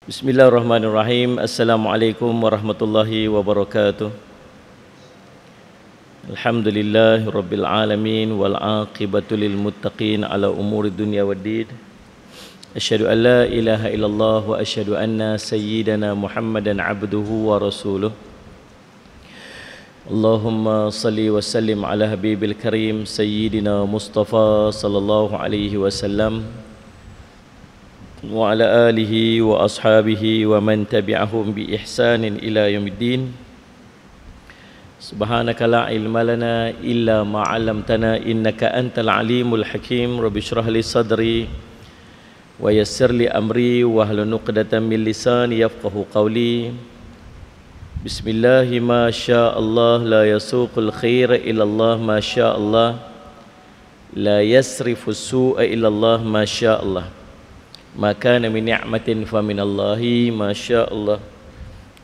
Bismillahirrahmanirrahim. Assalamualaikum warahmatullahi wabarakatuh. Alhamdulillahi rabbil alamin wal aqibatu lil muttaqin ala umuri dunya waddin. Asyhadu an la ilaha illallah wa asyhadu anna sayyidana Muhammadan abduhu wa rasuluh. Allahumma salli wa sallim ala habibil karim sayyidina Mustafa sallallahu alaihi wasallam wa ala alihi wa ashabihi wa man tabi'ahum bi ihsanin ila yaumiddin. Subhanaka la ilma lana illa ma 'allamtana innaka antal alimul hakim. Rabbi shrah li sadri wa yassir li amri wa hlul 'uqdatam min lisani yafqahu qawli. Bismillah ma syaa Allah la yasuqul khaira illa Allah ma syaa Allah la yasrifu su'a illa Allah ma syaa Allah. Maka min ni'matin fa min Allahi ma syaa Allah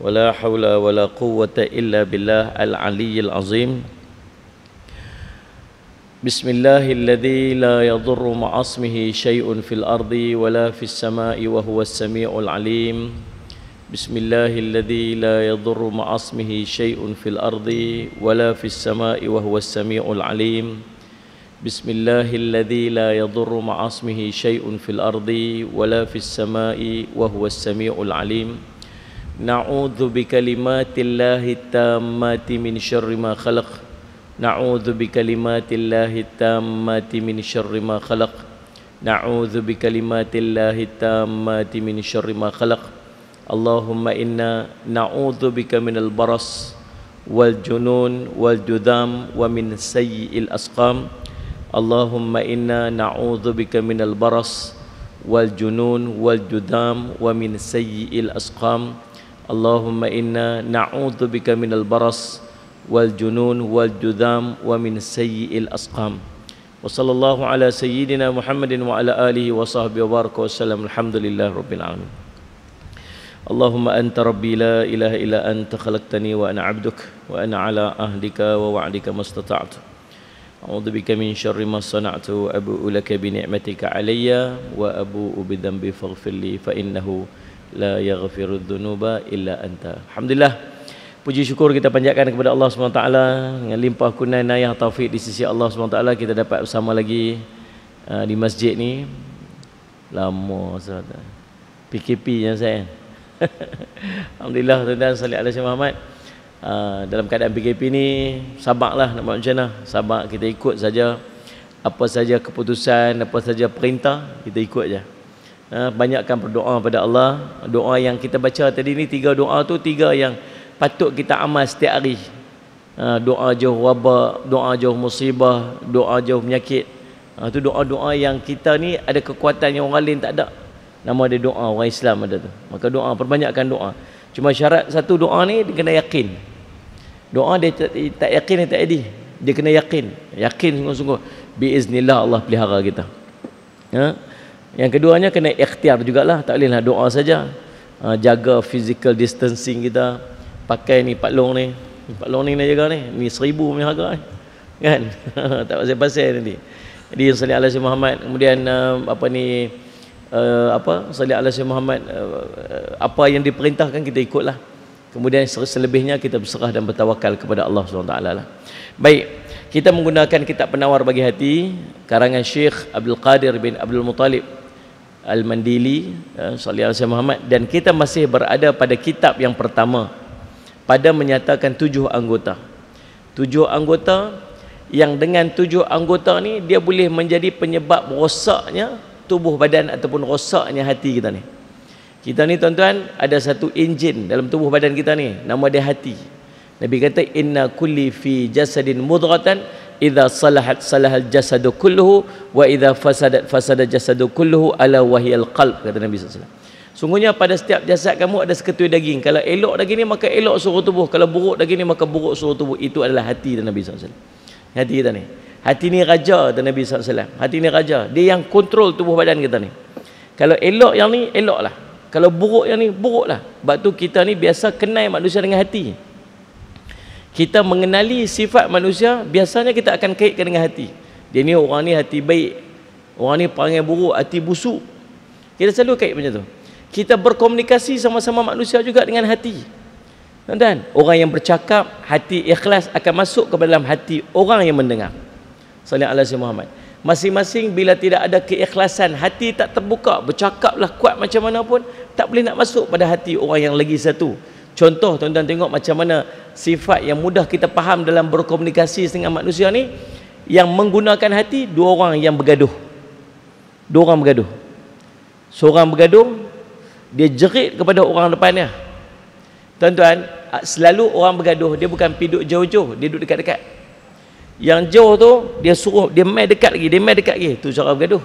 wala haula wala quwwata illa billah al-aliyyil azim. Bismillahilladzi la yadurru ma'asmihi syai'un fil ardi wala fis sama'i wa huwas sami'ul alim. Bismillahilladzi la yadurru ma'asmihi syai'un fil ardi wala fis sama'i wa huwas sami'ul alim. Bismillahilladzi la yadurru ma'asmihi syai'un fil ardi wala fis sama'i wa huwas sami'ul alim. Na'udzu bikalimatillahi tammati min syarri ma khalaq. Na'udzu bikalimatillahi tammati min syarri ma khalaq. Na'udzu bikalimatillahi tammati min syarri ma khalaq. Allahumma inna na'udzu bika minal baras wal junun wal judam wa min sayyi'il asqam. Allahumma inna na'udzu bika minal baras wal junun wal judam wa min sayyi'il asqam. Allahumma inna na'udzu bika minal baras wal junun wal judam wa min sayyi'il asqam. Wa sallallahu ala sayyidina Muhammadin wa ala alihi wa sahbihi wa baraka wa sallam. Alhamdulillahi rabbil alamin. Allahumma anta rabbi la ilaha illa anta khalaqtani wa ana 'abduk wa ana ala ahdika wa wa'dika mastata'tu. A'udzu bika min syarri ma sana'tu abu'u laka bi ni'matika 'alayya wa abu'u bi dhanbi faghfirli fa innahu la yaghfiru dzunuba illa anta. Alhamdulillah, puji syukur kita panjatkan kepada Allah SWT dengan limpah kurnia inayah taufik di sisi Allah SWT kita dapat bersama lagi di masjid ni. Lama sahaja PKP yang saya. Alhamdulillah, tuan-tuan salli ala Sayyidina Muhammad. Dalam keadaan PKP ni sabarlah, nak buat macam mana? Sabar, kita ikut saja apa saja keputusan, apa saja perintah, kita ikut je. Banyakkan berdoa pada Allah. Doa yang kita baca tadi ni, 3 doa tu 3 yang patut kita amal setiap hari. Doa jauh wabak, doa jauh musibah, doa jauh penyakit. Tu doa-doa yang kita ni ada kekuatan yang orang lain tak ada. Nama dia doa orang Islam ada tu. Maka doa, perbanyakkan doa. Cuma syarat satu doa ni dia kena yakin. Doa dia tak yakin dia tak jadi. Dia kena yakin. Yakin sungguh-sungguh. Biiznillah Allah pelihara kita. Yang keduanya kena ikhtiar jugalah. Tak bolehlah doa saja. Jaga physical distancing kita. Pakai ni patlong ni. Patlong ni nak jaga ni. Ni 1000 punya harga ni. Kan? Tak pasal-pasal nanti. Jadi salli ala Sayyidina Muhammad. Kemudian salli ala Sayyidina Muhammad. Apa yang diperintahkan kita ikutlah. Kemudian selebihnya kita berserah dan bertawakal kepada Allah SWT lah. Baik, kita menggunakan kitab Penawar Bagi Hati karangan Syekh Abdul Qadir bin Abdul Muttalib Al-Mandili, salli ala Sayyidina Muhammad, dan kita masih berada pada kitab yang pertama pada menyatakan 7 anggota. 7 anggota yang dengan 7 anggota ni dia boleh menjadi penyebab rosaknya tubuh badan ataupun rosaknya hati kita ni. Kita ni tuan-tuan ada satu enjin dalam tubuh badan kita ni, nama dia hati. Nabi kata inna kulli fi jasadin mudghatan idza salahat salahal jasadu kulluhu wa idza fasadat fasada jasadu kulluhu ala wahiyal qalb, kata Nabi SAW. Sungguhnya pada setiap jasad kamu ada seketui daging. Kalau elok daging ni maka elok seluruh tubuh, kalau buruk daging ni maka buruk seluruh tubuh. Itu adalah hati dan Nabi SAW. Hati kita ni. Hati ni raja dan Nabi SAW. Hati ni raja. Dia yang kontrol tubuh badan kita ni. Kalau elok yang ni, eloklah. Kalau buruk yang ni, buruklah. Sebab tu kita ni biasa kenal manusia dengan hati. Kita mengenali sifat manusia, biasanya kita akan kaitkan dengan hati. Dia ni orang ni hati baik, orang ni perangai buruk, hati busuk. Kita selalu kait macam tu. Kita berkomunikasi sama-sama manusia juga dengan hati. Dan orang yang bercakap, hati ikhlas akan masuk ke dalam hati orang yang mendengar. Sallallahu alaihi Muhammad. Masing-masing bila tidak ada keikhlasan, hati tak terbuka, bercakaplah kuat macam mana pun, tak boleh nak masuk pada hati orang yang lagi satu. Contoh, tuan-tuan tengok macam mana sifat yang mudah kita faham dalam berkomunikasi dengan manusia ni, yang menggunakan hati, dua orang yang bergaduh. Dua orang bergaduh. Seorang bergaduh, dia jerit kepada orang depannya. Tuan-tuan, selalu orang bergaduh, dia bukan pergi duduk jauh-jauh, dia duduk dekat-dekat. Yang jauh tu dia suruh dia mai dekat lagi, dia mai dekat lagi. Tu cara bergaduh.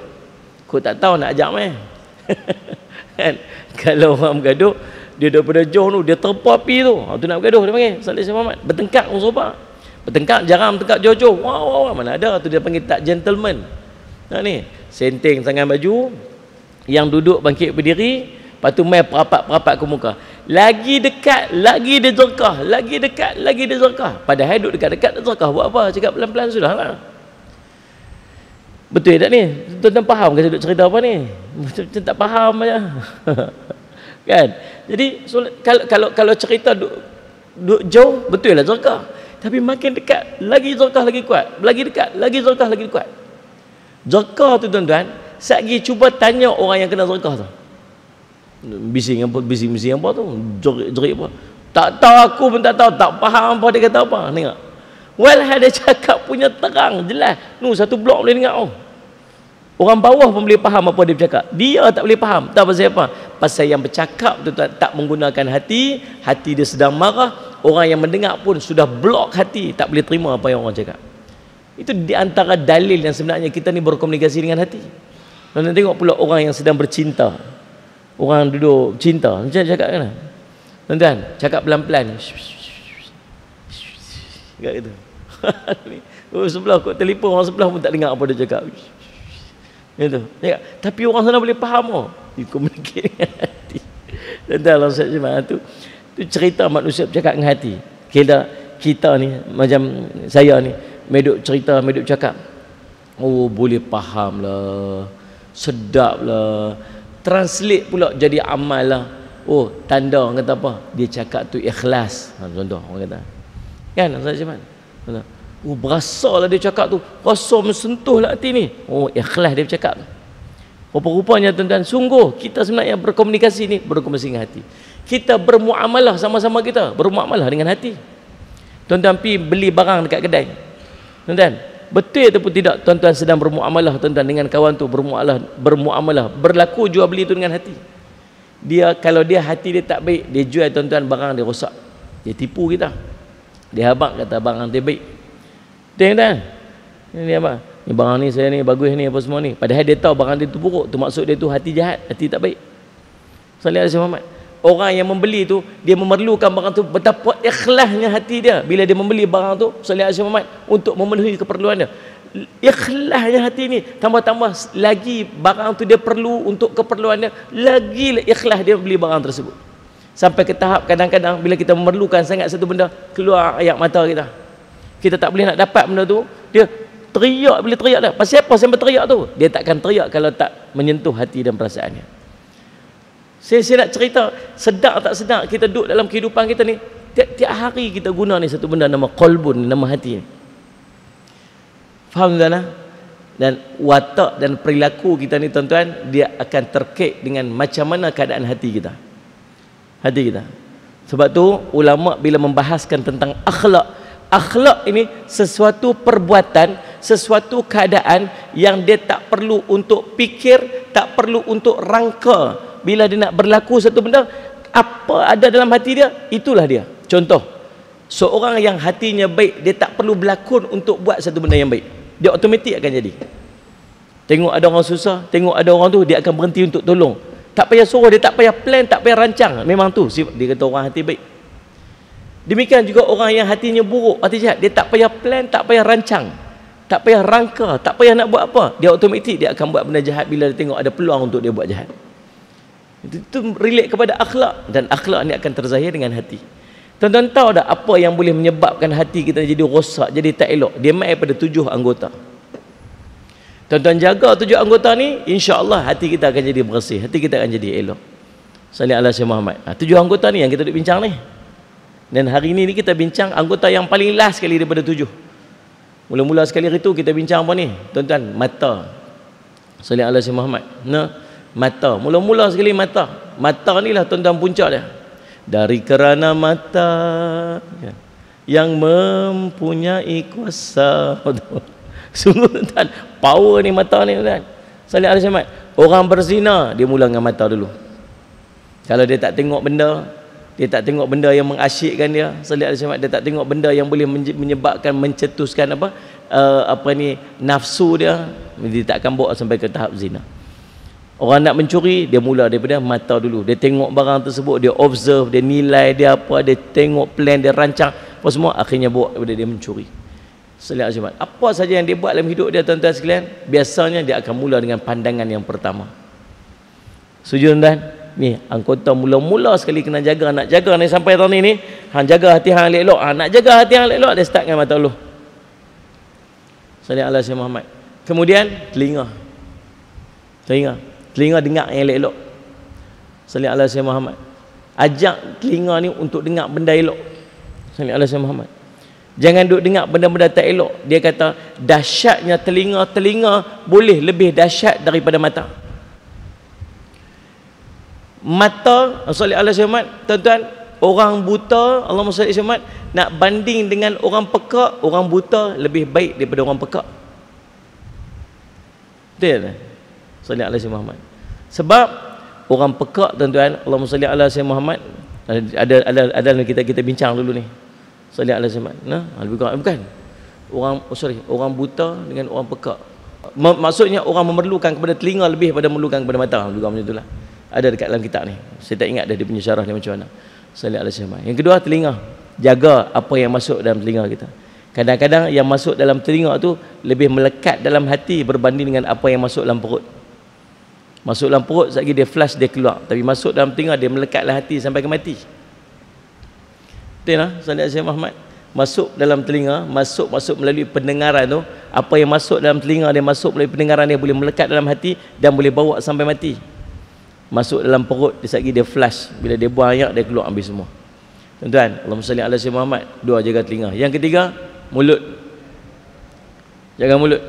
Kau tak tahu nak ajak mai. Kan? Kalau orang bergaduh, dia daripada jauh tu dia terpa api tu. Tu nak bergaduh dia panggil Salih Muhammad. Bertengkar orang serupa. Bertengkar jarang bertengkar jauh-jauh. Wah, mana ada tu dia panggil tak gentleman. Nah ni, senting tangan baju, yang duduk bangkit berdiri, lepas tu mai perapat-perapat ke muka. Lagi dekat, lagi dia jerkah. Lagi dekat, lagi dia jerkah. Padahal duduk dekat-dekat dia jerkah. Buat apa? Cakap pelan-pelan sudah lah. Betul tak ni? Tuan-tuan faham ke saya duduk cerita apa ni? Macam tak faham aja. Kan? Jadi kalau cerita duduk jauh, betul lah jerkah. Tapi makin dekat, lagi jerkah lagi kuat. Lagi dekat, lagi jerkah lagi kuat. Jerkah tu tuan-tuan, satgi cuba tanya orang yang kena jerkah tu. Bising apa tu, jerit apa, tak tahu, aku pun tak tahu, tak faham apa dia kata apa. Tengok, walhal dia cakap punya terang jelas, satu blok boleh dengar. Orang bawah pun boleh faham apa dia bercakap, dia tak boleh faham. Tak pasal apa? Pasal yang bercakap tu tak menggunakan hati dia sedang marah. Orang yang mendengar pun sudah blok hati, tak boleh terima apa yang orang cakap. Itu di antara dalil yang sebenarnya kita ni berkomunikasi dengan hati. Dan tengok pula orang yang sedang bercinta, orang duduk cinta, macam cakap kan? Tuan-tuan, cakap pelan-pelan. Cakap gitu. Sebelah kau telefon, orang sebelah pun tak dengar apa dia cakap. Gitu. Cakap. Tapi orang sana boleh faham. Komunikasi dengan hati. Tuan-tuan, Allah SWT tu cerita manusia bercakap dengan hati. Kita ni, macam saya ni, meduk cerita, meduk cakap. Oh, boleh faham lah. Sedap lah. Translate pula jadi amal lah. Oh, tanda orang kata apa? Dia cakap tu ikhlas. Contoh orang kata. Kan Ustaz Syman? Oh, berasa lah dia cakap tu. Rasa mensentuh lah hati ni. Oh, ikhlas dia bercakap. Rupa-rupanya tuan-tuan, sungguh kita sebenarnya berkomunikasi ni, berkomunikasi dengan hati. Kita bermuamalah sama-sama kita, bermuamalah dengan hati. Tuan-tuan pergi beli barang dekat kedai. Tuan-tuan, betul ataupun tidak tuan-tuan sedang bermuamalah tuan-tuan dengan kawan tu, bermuamalah, berlaku jual beli tu dengan hati. Dia kalau dia hati dia tak baik, dia jual tuan-tuan barang dia rosak. Dia tipu kita. Dia habaq kata barang dia baik. Tuan-tuan, ini apa? Ni barang ni saya ni bagus ni apa semua ni. Padahal dia tahu barang dia tu buruk. Tu maksud dia tu hati jahat, hati tak baik. Sallallahu alaihi Muhammad. Orang yang membeli tu, dia memerlukan barang tu, betapa ikhlasnya hati dia bila dia membeli barang tu, sallallahu alaihi Muhammad, untuk memenuhi keperluan dia. Ikhlasnya hati ni, tambah-tambah lagi barang tu dia perlu untuk keperluan dia, lagi ikhlas dia beli barang tersebut. Sampai ke tahap kadang-kadang bila kita memerlukan sangat satu benda, keluar air mata kita. Kita tak boleh nak dapat benda tu, dia teriak, boleh teriak dah. Pasal apa sampai teriak tu? Dia takkan teriak kalau tak menyentuh hati dan perasaannya. Saya nak cerita, sedar tak sedar kita duduk dalam kehidupan kita ni, tiap hari kita guna ni satu benda nama qalbun, nama hati ni. Faham tuan-tuan? Dan watak dan perilaku kita ni tuan-tuan, dia akan terkait dengan macam mana keadaan hati kita. Hati kita. Sebab tu ulama bila membahaskan tentang akhlak, akhlak ini sesuatu perbuatan, sesuatu keadaan yang dia tak perlu untuk fikir, tak perlu untuk rangka. Bila dia nak berlaku satu benda, apa ada dalam hati dia, itulah dia. Contoh, seorang yang hatinya baik, dia tak perlu berlakon untuk buat satu benda yang baik. Dia automatik akan jadi. Tengok ada orang susah, tengok ada orang tu, dia akan berhenti untuk tolong. Tak payah suruh, dia tak payah plan, tak payah rancang. Memang tu dia kata orang hati baik. Demikian juga orang yang hatinya buruk, hati jahat, dia tak payah plan, tak payah rancang, tak payah rangka, tak payah nak buat apa. Dia automatik dia akan buat benda jahat bila dia tengok ada peluang untuk dia buat jahat. Itu relate kepada akhlak, dan akhlak ni akan terzahir dengan hati. Tuan-tuan tahu tak apa yang boleh menyebabkan hati kita jadi rosak, jadi tak elok? Dia mai pada 7 anggota. Tuan-tuan jaga 7 anggota ni, insya-Allah hati kita akan jadi bersih, hati kita akan jadi elok. Salli ala Sayyidina Muhammad. 7 anggota ni yang kita duk bincang ni. Dan hari ni kita bincang anggota yang paling last sekali daripada 7. Mula-mula sekali hari tu kita bincang apa ni? Tuan-tuan, mata. Salli ala Sayyidina Muhammad. Nah, mata. Mula-mula sekali mata. Mata ni lah tuan-tuan puncak dia. Dari kerana mata yang mempunyai kuasa. Sungguh tuan-tuan, power ni mata ni tuan-tuan. Salli ala Sayyidina Muhammad. Orang berzina, dia mula dengan mata dulu. Kalau dia tak tengok benda, dia tak tengok benda yang mengasyikkan dia, salli alaihi wasallam, dia tak tengok benda yang boleh menyebabkan mencetuskan apa ni nafsu dia tak akan bawa sampai ke tahap zina. Orang nak mencuri, dia mula daripada mata dulu. Dia tengok barang tersebut, dia observe, dia nilai, dia apa, dia tengok plan, dia rancang, apa semua, akhirnya bawa daripada dia mencuri. Salli alaihi wasallam. Apa saja yang dia buat dalam hidup dia tuan-tuan sekalian, biasanya dia akan mula dengan pandangan yang pertama. Setuju tuan-tuan? Ni anggota mula-mula sekali kena jaga, nak jaga ni sampai tahun ni hang jaga hati hang elok. Nak jaga hati hang elok, dia start dengan mata dulu. Salli ala Sayyidina Muhammad. Kemudian telinga. Telinga dengar yang elok. Salli ala Sayyidina Muhammad. Ajak telinga ni untuk dengar benda elok. Salli ala Sayyidina Muhammad. Jangan duk dengar benda-benda tak elok. Dia kata dahsyatnya telinga boleh lebih dahsyat daripada mata. Mata, salli ala Sayyidina Muhammad, tuan-tuan, orang buta, Allahumma salli ala Muhammad, nak banding dengan orang pekak, orang buta lebih baik daripada orang pekak. Betul tak? Salli ala Sayyidina Muhammad. Sebab orang pekak tuan-tuan, Allahumma salli ala Sayyidina Muhammad, ada kita bincang dulu ni. Salli ala Sayyidina Muhammad. Nah, lebih kurang bukan. Orang buta dengan orang pekak. Maksudnya orang memerlukan kepada telinga lebih daripada memerlukan kepada mata. Juga macam itulah. Ada dekat dalam kitab ni. Saya tak ingat dah dia punya syarah ni macam mana. Salli alaihi wasallam. Yang kedua, telinga. Jaga apa yang masuk dalam telinga kita. Kadang-kadang yang masuk dalam telinga tu lebih melekat dalam hati berbanding dengan apa yang masuk dalam perut. Masuk dalam perut, sekejap dia flush, dia keluar. Tapi masuk dalam telinga, dia melekat dalam hati sampai ke mati. Betul tak? Salli alaihi Muhammad. Masuk dalam telinga, masuk melalui pendengaran tu. Apa yang masuk dalam telinga, dia masuk melalui pendengaran, dia boleh melekat dalam hati dan boleh bawa sampai mati. Masuk dalam perut, sekejap dia flush. Bila dia buang air, dia keluar habis semua. Tuan-tuan, Allahumma salli ala Sayyidina Muhammad. 2, jaga telinga. Yang ketiga, mulut. Jaga mulut.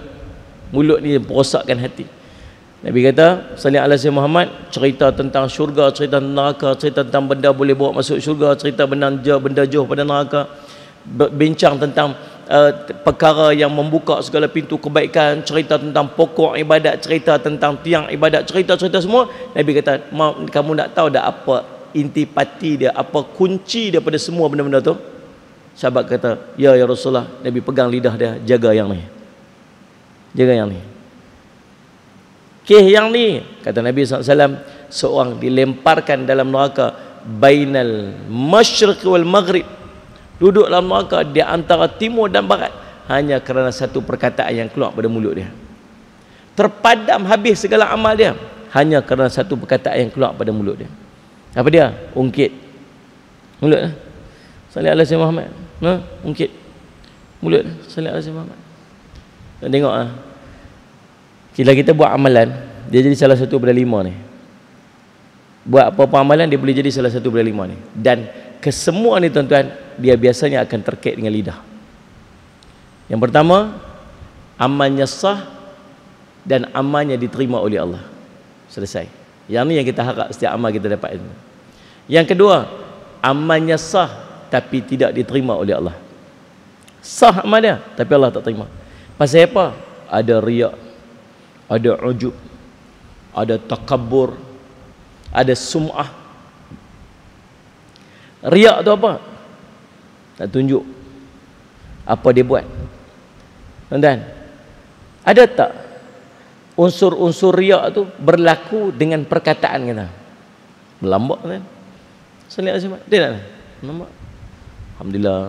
Mulut ni merosakkan hati. Nabi kata, salli ala Sayyidina Muhammad, cerita tentang syurga, cerita tentang neraka, cerita tentang benda boleh bawa masuk syurga, cerita benda jauh pada neraka, bincang tentang perkara yang membuka segala pintu kebaikan, cerita tentang pokok ibadat, cerita tentang tiang ibadat, cerita-cerita semua. Nabi kata, kamu nak tahu tak apa intipati dia, apa kunci daripada semua benda-benda tu? Sahabat kata, ya Rasulullah. Nabi pegang lidah dia, jaga yang ni, jaga yang ni. Yang ni, kata Nabi SAW, seorang dilemparkan dalam neraka bainal masyriq wal maghrib, duduk dalam neraka di antara timur dan barat, hanya kerana satu perkataan yang keluar pada mulut dia. Terpadam habis segala amal dia hanya kerana satu perkataan yang keluar pada mulut dia. Apa dia? Ungkit mulut. Salli ala Sayyidina Muhammad. Ungkit mulut. Salli ala Sayyidina Muhammad. Tengok bila kita buat amalan, dia jadi salah satu daripada 5 ni. Buat apa-apa amalan, dia boleh jadi salah satu daripada 5 ni. Dan kesemua ni tuan-tuan, dia biasanya akan terkait dengan lidah. Yang pertama, amalnya sah dan amalnya diterima oleh Allah. Selesai. Yang ni yang kita harap setiap amal kita dapat. Yang kedua, amalnya sah tapi tidak diterima oleh Allah. Sah amal dia tapi Allah tak terima. Pasal apa? Ada riak, ada ujub, ada takabbur, ada sum'ah. Riak tu apa? Tak tunjuk apa dia buat. Tuan-tuan, ada tak unsur-unsur riak tu berlaku dengan perkataan kita? Melambak kan? Salli alaihi wasallam. Dia tak nampak? Alhamdulillah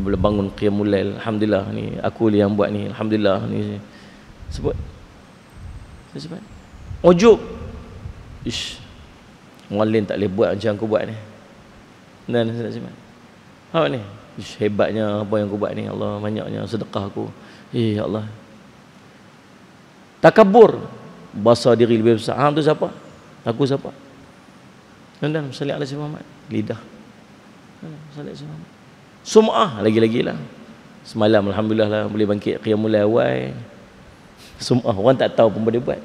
boleh bangun qiyamul lail. Alhamdulillah ni aku yang buat ni. Alhamdulillah ni. Sebut. Sebut. Ujub. Ish. Orang lain tak boleh buat macam aku buat ni. Dan sebut. Apa ni? Ish, hebatnya apa yang aku buat ni. Allah, banyaknya sedekah aku. Ya Allah. Takabur, bahasa diri lebih besar. Tu siapa? Aku siapa? Tuan-tuan, salli ala Sayyidina Muhammad. Lidah. Salli ala Sayyidina Muhammad. Sum'ah lagi-lagi lah. Semalam alhamdulillah lah boleh bangkit qiyamul lail awal. Sum'ah orang tak tahu pun boleh buat.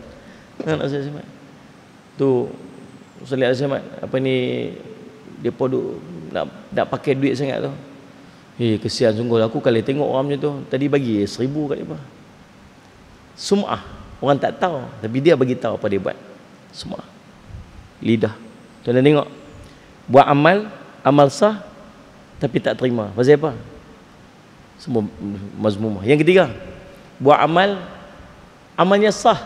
Nak saya semat. Tu salli ala Sayyidina Muhammad. Apa ni depa duk nak pakai duit sangat tu. Kesian sungguh aku kalau tengok orang macam tu. Tadi bagi 1,000 kat depa. Sum'ah. Orang tak tahu tapi dia bagi tahu apa dia buat. Sum'ah. Lidah. Tuan-tuan tengok. Buat amal sah tapi tak terima. Pasal apa? Semua mazmumah. Yang ketiga, buat amalnya sah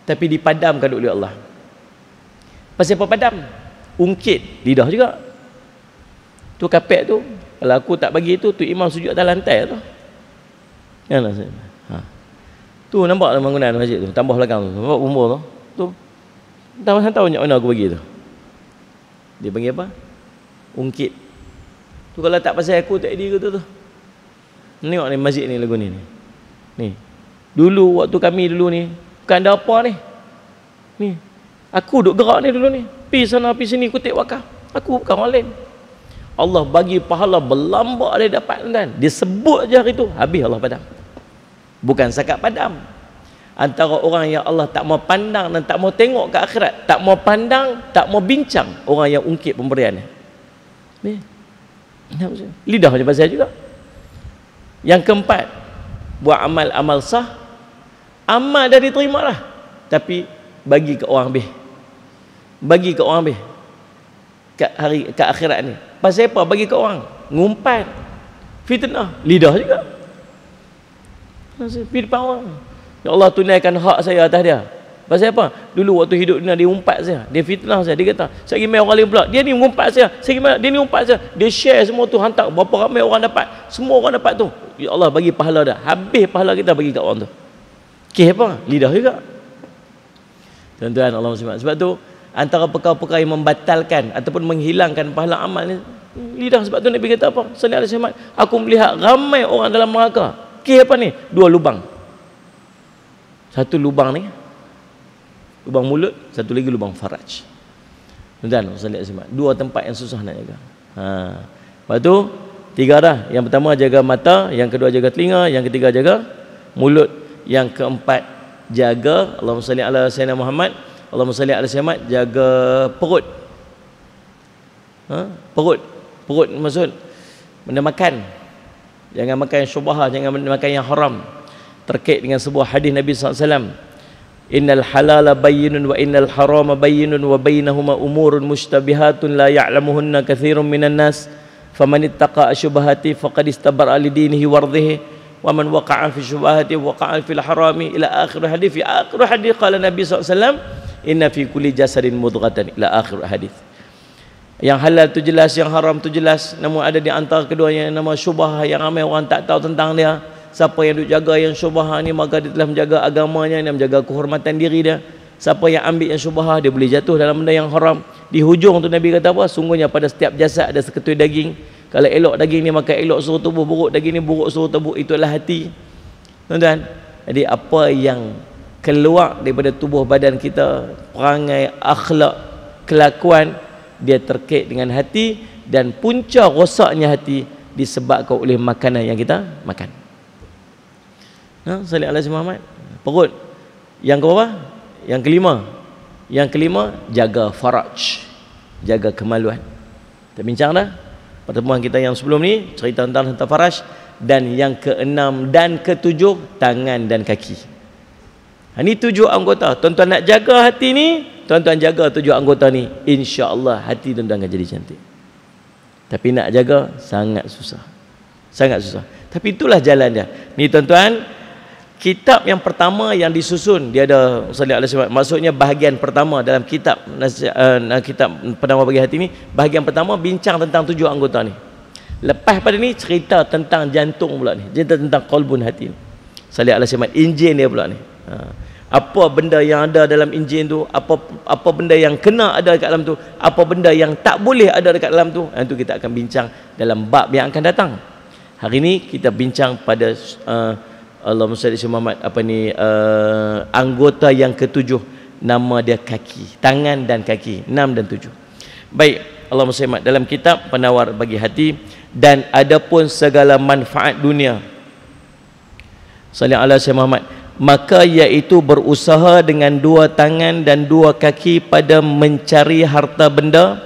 tapi dipadamkan oleh Allah. Pasal apa padam? Ungkit lidah juga. Tu kapek tu, kalau aku tak bagi tu imam sujud atas lantai tu. Kan lah saya. Tu nampak bangunan masjid tu, tambah belakang tu. Nampak umur tu. Tu tak tahu banyak mana aku bagi tu. Dia panggil apa? Ungkit. Tu kalau tak pasal aku tak ada tu. Tengok ni masjid ni lagu ni. Ni. Dulu waktu kami dulu ni bukan ada apa ni. Ni. Aku duk gerak ni dulu ni. Pi sana pi sini kutip wakaf. Aku bukan orang lain. Allah bagi pahala berlambak dia dapat kan. Dia sebut je hari tu habis Allah padam. Bukan sakat padam. Antara orang yang Allah tak mau pandang dan tak mau tengok ke akhirat, tak mau pandang, tak mau bincang, orang yang ungkit pemberian ni. Lidah macam pasal juga. Yang keempat, buat amal sah. Amal dah diterima lah, tapi bagi ke orang habis. Bagi ke orang habis. Kat akhirat ni. Pasal apa bagi ke orang? Ngumpat. Fitnah. Lidah juga. Pergi depan orang. Ya Allah tunaikan hak saya atas dia. Pasal apa? Dulu waktu hidup dunia dia umpat saya. Dia fitnah saya. Dia kata, saya pergi main orang lain pula. Dia ni umpat saya. Saya pergi main, dia ni umpat saya. Dia share semua tu, hantar berapa ramai orang dapat. Semua orang dapat tu. Ya Allah bagi pahala dah. Habis pahala kita bagi kat orang tu. Apa? Lidah juga. Tuan-tuan Allah SWT. Sebab tu antara perkara-perkara yang membatalkan ataupun menghilangkan pahala amal ni lidah. Sebab tu Nabi kata apa? Sallallahu alaihi wasallam, aku melihat ramai orang dalam neraka. Apa ni? 2 lubang. Satu lubang ni lubang mulut, satu lagi lubang faraj. Tuan-tuan sallallahu alaihi wasallam, 2 tempat yang susah nak jaga. Lepas tu 3 dah. Yang pertama jaga mata, yang kedua jaga telinga, yang ketiga jaga mulut, yang keempat jaga Allahumma salli ala sayyidina Muhammad, Allahumma salli ala sayyidina Muhammad, jaga perut. Perut maksud benda makan. Jangan makan yang syubhah, jangan makan yang haram. Terkait dengan sebuah hadis Nabi SAW, innal halala bayyinun wa innal harama bayyinun wa bainahuma umurun mushtabihatun la ya'lamuhunna katsirun minan nas faman ittaqa asyubahati faqad istabara li dinihi wardhihi wa man waqa'a fi syubahati waqa'a fil harami ila akhir hadis. Fi akhir hadis qala Nabi SAW, inna fi kulli jasadin mudghatan ila akhir hadis. Yang halal tu jelas, yang haram tu jelas. Namun ada di antara keduanya yang nama syubhah yang ramai orang tak tahu tentang dia. Siapa yang duk jaga yang syubhah ni, maka dia telah menjaga agamanya dan menjaga kehormatan diri dia. Siapa yang ambil yang syubhah, dia boleh jatuh dalam benda yang haram. Di hujung tu Nabi kata apa? Sungguhnya pada setiap jasad ada seketui daging. Kalau elok daging ni maka elok seluruh tubuh, buruk daging ni buruk seluruh tubuh. Itulah hati. Tuan-tuan, jadi apa yang keluar daripada tubuh badan kita, perangai, akhlak, kelakuan, dia terkait dengan hati, dan punca rosaknya hati disebabkan oleh makanan yang kita makan. Sallallahu alaihi wasallam. Perut. Yang keberapa? Yang kelima jaga faraj, jaga kemaluan. Kita bincang dah pertemuan kita yang sebelum ni cerita tentang faraj. Dan yang keenam dan ketujuh, tangan dan kaki. Ini 7 anggota. Tuan-tuan nak jaga hati ni, tuan-tuan jaga 7 anggota ni, insya-Allah hati tuan-tuan akan jadi cantik. Tapi nak jaga sangat susah. Sangat susah. Tapi itulah jalan dia. Ni tuan-tuan, kitab yang pertama yang disusun, dia ada sallallahu alaihi wasallam. Maksudnya bahagian pertama dalam kitab kitab penawar bagi hati ni, bahagian pertama bincang tentang 7 anggota ni. Lepas pada ni cerita tentang jantung pula ni, cerita tentang qalbun hati ni. Sallallahu alaihi wasallam, enjin dia pula ni. Apa benda yang ada dalam enjin tu, apa benda yang kena ada dekat dalam tu, apa benda yang tak boleh ada dekat dalam tu. Itu kita akan bincang dalam bab yang akan datang. Hari ni kita bincang pada Allahumma salli ala Muhammad, anggota yang ketujuh, nama dia kaki, tangan dan kaki, 6 dan 7. Baik, Allahumma salli dalam kitab Penawar bagi Hati, dan adapun segala manfaat dunia, salli ala Sayyidina Muhammad, maka iaitu berusaha dengan dua tangan dan dua kaki pada mencari harta benda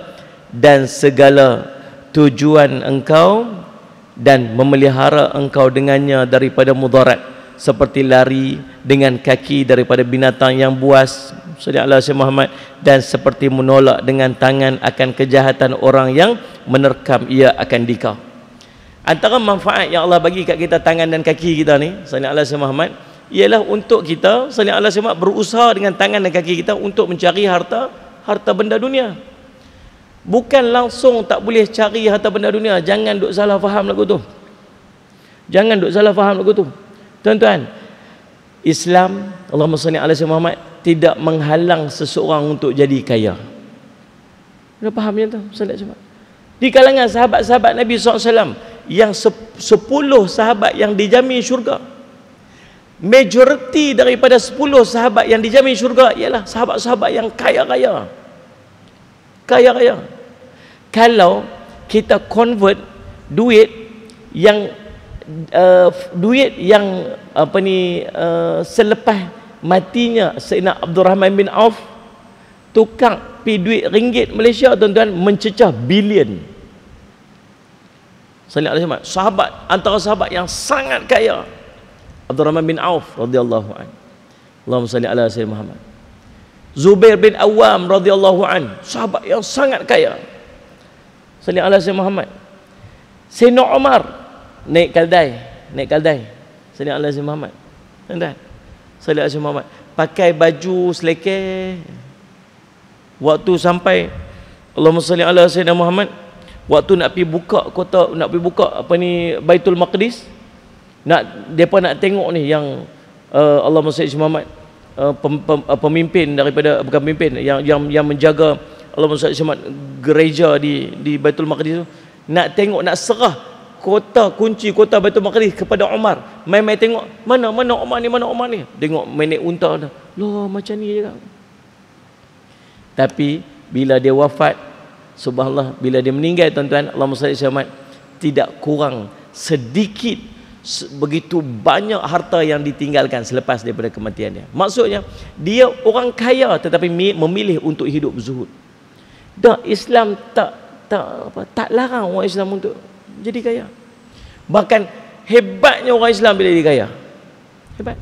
dan segala tujuan engkau, dan memelihara engkau dengannya daripada mudarat, seperti lari dengan kaki daripada binatang yang buas, sallallahu alaihi Muhammad, dan seperti menolak dengan tangan akan kejahatan orang yang menerkam ia akan dikau. Antara manfaat yang Allah bagi kat kita tangan dan kaki kita ni, sallallahu alaihi Muhammad, ialah untuk kita sallallahu alaihi Muhammad berusaha dengan tangan dan kaki kita untuk mencari harta benda dunia. Bukan langsung tak boleh cari harta benda dunia. Jangan duk salah faham lagu tu. Jangan duk salah faham lagu tu. Tuan-tuan, Islam, Allahumma salli ala Sayyidina Muhammad, tidak menghalang seseorang untuk jadi kaya. Anda faham yang tu? Di kalangan sahabat-sahabat Nabi SAW, yang 10 sahabat yang dijamin syurga, majoriti daripada 10 sahabat yang dijamin syurga ialah sahabat-sahabat yang kaya-kaya. Kaya-kaya. Kalau kita convert duit yang selepas matinya Sayyidina Abdul Rahman bin Auf, tukar pi duit ringgit Malaysia, tuan-tuan, mencecah bilion. Sahabat, antara sahabat yang sangat kaya, Abdul Rahman bin Auf radhiyallahu anhu. Allahumma salli ala Sayyidina Muhammad. Zubair bin Awam radhiyallahu anhu, sahabat yang sangat kaya. Salli ala Sayyidina Muhammad. Sayyidina Umar naik kaldai. Salli ala Sayyidina Muhammad. Tuan-tuan, salli ala Sayyidina Muhammad. Pakai baju selekeh. Waktu sampai, Allahumma salli ala Sayyidina Muhammad, waktu nak pergi buka kota, nak pergi buka Baitul Maqdis, depa nak tengok ni yang Allahumma salli ala Muhammad, pemimpin daripada, bukan pemimpin, yang menjaga Allahumma salli ala gereja di Baitul Maqdis tu, nak tengok, nak serah kunci kota Baitul Maqdis kepada Umar. Mai tengok mana Umar ni. Tengok menek unta dah. Loh, macam ni je kan. Tapi bila dia wafat, subhanallah, bila dia meninggal, tuan-tuan, Allahumma salli ala Muhammad, tidak kurang sedikit begitu banyak harta yang ditinggalkan selepas daripada kematiannya. Maksudnya dia orang kaya tetapi memilih untuk hidup zuhud. Dah, Islam tak larang orang Islam untuk jadi kaya. Bahkan hebatnya orang Islam bila dia kaya. Hebat.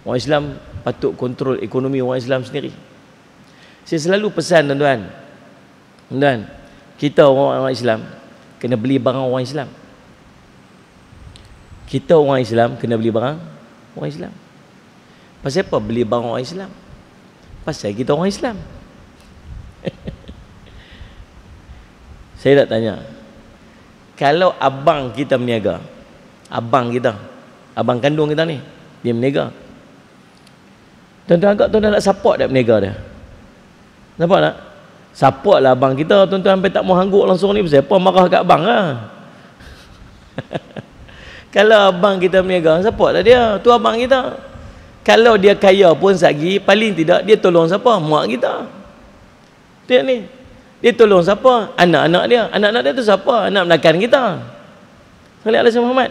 Orang Islam patut kontrol ekonomi orang Islam sendiri. Saya selalu pesan, tuan-tuan, kita orang Islam kena beli barang orang Islam. Kita orang Islam kena beli barang orang Islam. Pasal apa beli barang orang Islam? Pasal kita orang Islam. Saya nak tanya, kalau abang kita berniaga, abang kandung kita ni, dia berniaga, tuan-tuan agak tuan-tuan nak support tak berniaga dia? Nampak tak? Support lah abang kita, tuan-tuan, sampai tak mau hangguk langsung ni. Pasal apa marah kat abang lah. Kalau abang kita berniaga, support lah dia, tu abang kita. Kalau dia kaya pun sagi, paling tidak dia tolong siapa? Mak kita. Dia ni, dia tolong siapa? Anak-anak dia. Anak-anak dia tu siapa? Anak menakan kita. Sallallahu alaihi Muhammad.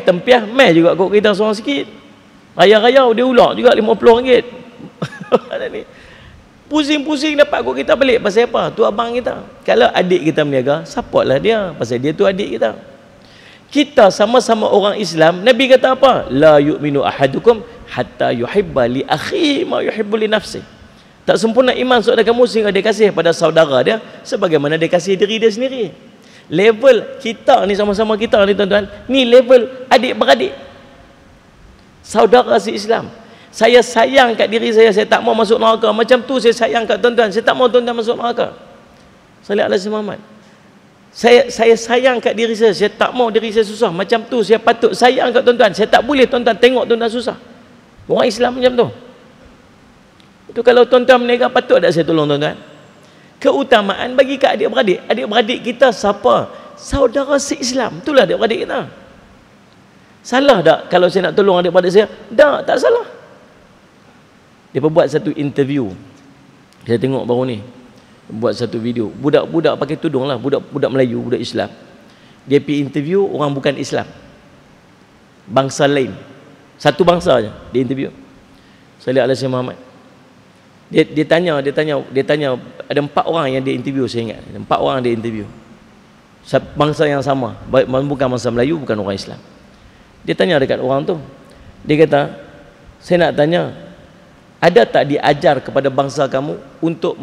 Tempiah mai juga kok kita seorang sikit. Raya-raya dia ulak juga RM50. Ada ni. Pusing-pusing dapat kok kita balik. Pasal apa? Tu abang kita. Kalau adik kita berniaga, supportlah dia. Pasal dia tu adik kita. Kita sama-sama orang Islam. Nabi kata apa? La yu'minu ahadukum hatta yuhibba li akhi ma yuhibbu li nafsi. Tak sempurna iman saudara kamu sehingga dia kasih pada saudara dia sebagaimana dia kasih diri dia sendiri. Level kita ni, sama-sama kita ni, tuan-tuan, ni level adik-beradik, saudara se-Islam. Saya sayang kat diri saya tak mau masuk neraka. Macam tu saya sayang kat tuan-tuan, saya tak mau tuan-tuan masuk neraka. Sallallahu alaihi Muhammad. Saya sayang kat diri saya tak mau diri saya susah. Macam tu saya patut sayang kat tuan-tuan. Saya tak boleh tuan-tuan tengok tuan-tuan susah. Orang Islam macam tu. Itu kalau tuan-tuan berniaga, patut tak saya tolong tuan-tuan? Keutamaan bagi kat adik-beradik. Adik-beradik kita siapa? Saudara se-Islam. Itulah adik-beradik kita. Salah tak kalau saya nak tolong adik-beradik saya? Tak salah. Dia buat satu interview, saya tengok baru ni. buat satu video. Budak-budak pakai tudung lah, budak-budak Melayu, budak Islam. Dia pergi interview orang bukan Islam, bangsa lain, satu bangsa aja dia interview. Sallallahu alaihi Muhammad. Dia tanya ada 4 orang yang dia interview, saya ingat. Ada 4 orang dia interview. Bangsa yang sama, bukan bangsa Melayu, bukan orang Islam. Dia tanya dekat orang tu. Dia kata, saya nak tanya, ada tak diajar kepada bangsa kamu untuk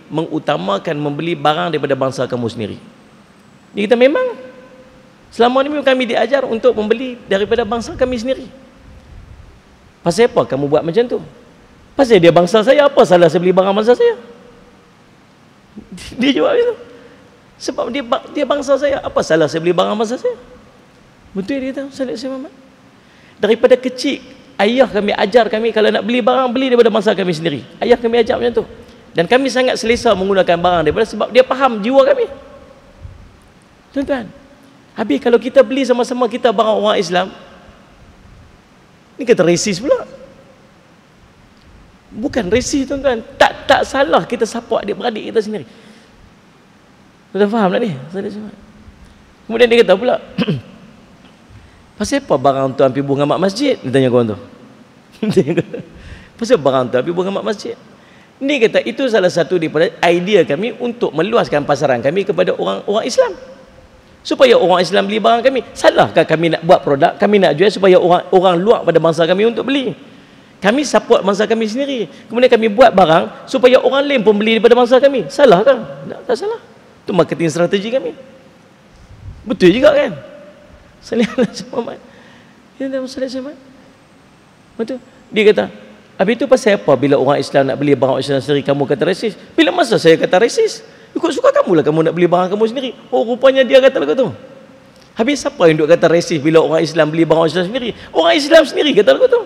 mengutamakan membeli barang daripada bangsa kamu sendiri? Dia kata, memang. Selama ni kami diajar untuk membeli daripada bangsa kami sendiri. Pasal apa kamu buat macam tu? Pasal dia bangsa saya, apa salah saya beli barang bangsa saya? Dia jawab itu. Sebab dia bangsa saya, apa salah saya beli barang bangsa saya? Betul dia kata, Sallallahu Alaihi Wasallam. Daripada kecil, ayah kami ajar kami kalau nak beli barang, beli daripada bangsa kami sendiri. Ayah kami ajar macam tu. Dan kami sangat selesa menggunakan barang daripada, sebab dia faham jiwa kami. Tuan-tuan, habis kalau kita beli sama-sama kita barang orang Islam, ni kata resis pula. Bukan resis, tuan-tuan. Tak salah kita support adik-beradik kita sendiri. Tuan faham tak ni? Kemudian dia kata pula, pasal apa barang tu ambil bunga mak masjid? Dia tanya kawan tu. Pasal barang tu ambil bunga mak masjid? Ni kata itu salah satu daripada idea kami untuk meluaskan pasaran kami kepada orang Islam. Supaya orang Islam beli barang kami. Salahkah kami nak buat produk, kami nak jual supaya orang luar pada bangsa kami untuk beli? Kami support bangsa kami sendiri. Kemudian kami buat barang supaya orang lain pun beli daripada bangsa kami. Salah kan? Tak salah. Itu marketing strategi kami. Betul juga kan? Sallallahu alaihi wasallam. Ya, sallallahu alaihi wasallam. Betul. Dia kata, habis itu pasal apa bila orang Islam nak beli barang Islam sendiri kamu kata resis? Bila masa saya kata resis? Ikut suka kamu lah kamu nak beli barang kamu sendiri. Oh, rupanya dia kata lagu tu. Habis siapa yang duk kata resis bila orang Islam beli barang Islam sendiri? Orang Islam sendiri kata lagu tu.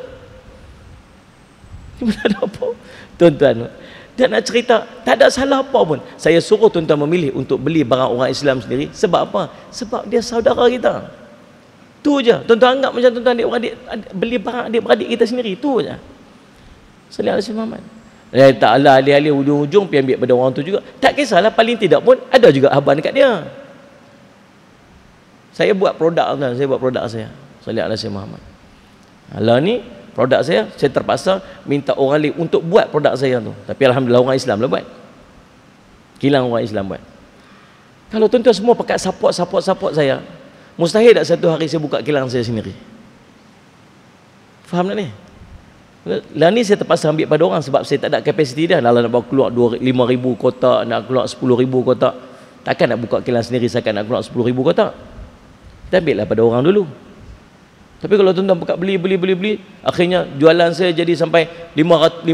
Ada apa? Tuan-tuan, dia nak cerita, tak ada salah apa pun. Saya suruh tuan-tuan memilih untuk beli barang orang Islam sendiri. Sebab apa? Sebab dia saudara kita. Tu je. Tuan-tuan anggap macam tuan-tuan adik-beradik beli barang adik-beradik kita sendiri. Tu je. Sallallahu alaihi wasallam. Taklah alih-alih ujung-ujung pergi ambil pada orang tu juga. Tak kisahlah, paling tidak pun ada juga haban dekat dia. Saya buat produk kan, saya buat produk saya. Sallallahu alaihi wasallam. Alah ni produk saya terpaksa minta orang lain untuk buat produk saya tu. Tapi alhamdulillah orang Islam lah buat. Kilang orang Islam buat. Kalau tuan-tuan semua pakai support saya, mustahil tak satu hari saya buka kilang saya sendiri. Faham tak ni? Lah ni saya terpaksa ambil pada orang sebab saya tak ada kapasiti dah. Kalau nak bawa keluar 5,000 kotak, nak keluar 10,000 kotak, takkan nak buka kilang sendiri saya nak keluar 10,000 kotak. Kita ambil lah pada orang dulu. Tapi kalau tuan-tuan buka beli, akhirnya jualan saya jadi sampai 50,000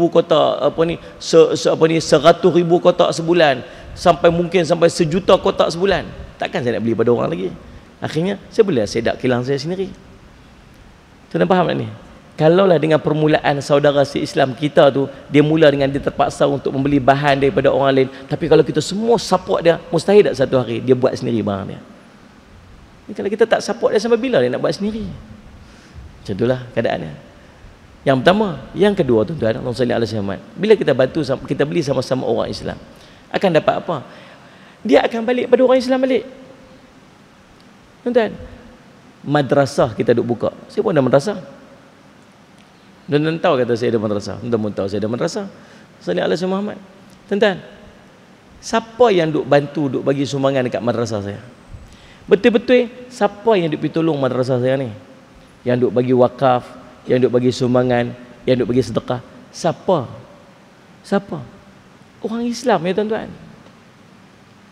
kotak, 100,000 kotak sebulan, sampai mungkin sampai 1,000,000 kotak sebulan. Takkan saya nak beli pada orang lagi. Akhirnya saya boleh sedap kilang saya sendiri. Tuan-tuan faham tak ni? Kalaulah dengan permulaan saudara se-Islam kita tu, dia mula dengan dia terpaksa untuk membeli bahan daripada orang lain. Tapi kalau kita semua support dia, mustahil tak satu hari dia buat sendiri barang dia. Kalau kita tak support dia, sampai bila dia nak buat sendiri? Macam itulah keadaannya. Yang pertama. Yang kedua, tuan-tuan, Allah sallallahu alaihi wasallam, bila kita bantu, kita beli sama-sama orang Islam, akan dapat apa? Dia akan balik pada orang Islam balik. Tuan-tuan, madrasah kita duk buka. Saya pun ada madrasah. Tuan-tuan tahu kata saya ada madrasah. Tuan-tuan tahu saya ada madrasah. Sallallahu alaihi wasallam. Tuan-tuan, siapa yang duk bantu, duk bagi sumbangan dekat madrasah saya? Betul-betul siapa yang duk pergi tolong madrasah saya ni? Yang duk bagi wakaf, yang duk bagi sumbangan, yang duk bagi sedekah. Siapa? Siapa? Orang Islam ya tuan-tuan.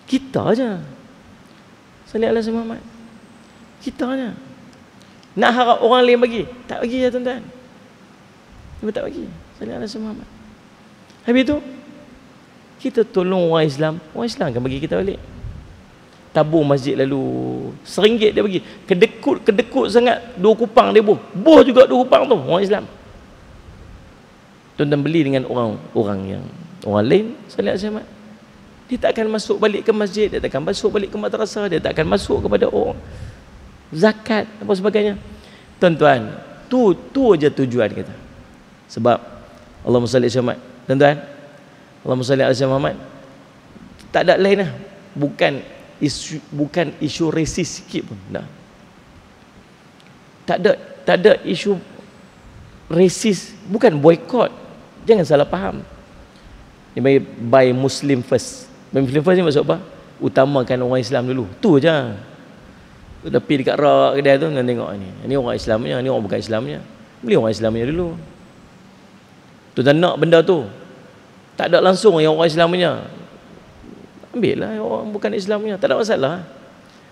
Kita aja. Sallallahu alaihi wasallam. Kita aja. Nak harap orang lain bagi, tak bagi ya tuan-tuan. Dia tak bagi. Sallallahu alaihi wasallam. Habis tu kita tolong orang Islam akan bagi kita balik. Tabung masjid lalu RM1 dia bagi. Kedekut sangat 2 kupang dia buh juga 2 kupang tu orang Islam. Tuan-tuan beli dengan orang lain, sallallahu alaihi wasallam, dia tak akan masuk balik ke masjid, dia tak akan masuk balik ke madrasah, dia tak akan masuk kepada orang zakat apa sebagainya. Tuan-tuan, tu aja tujuan kita. Sebab Allahumma salli alaihi wasallam. Tuan-tuan, Allahumma salli ala sayyidina Muhammad. Tak ada lain lah. Bukan isu resis sikit pun. Nah. Tak ada isu resis, bukan boykot. Jangan salah faham. Ini by Muslim first. By Muslim first ni maksud apa? Utamakan orang Islam dulu. Tu je. Tu pergi dekat rak kedai tu nak tengok ni orang Islamnya, ni orang bukan Islamnya. Beli orang Islamnya dulu. Tu tak nak benda tu. Tak ada langsung yang orang Islamnya. Ambil lah orang bukan Islamnya, tak ada masalah.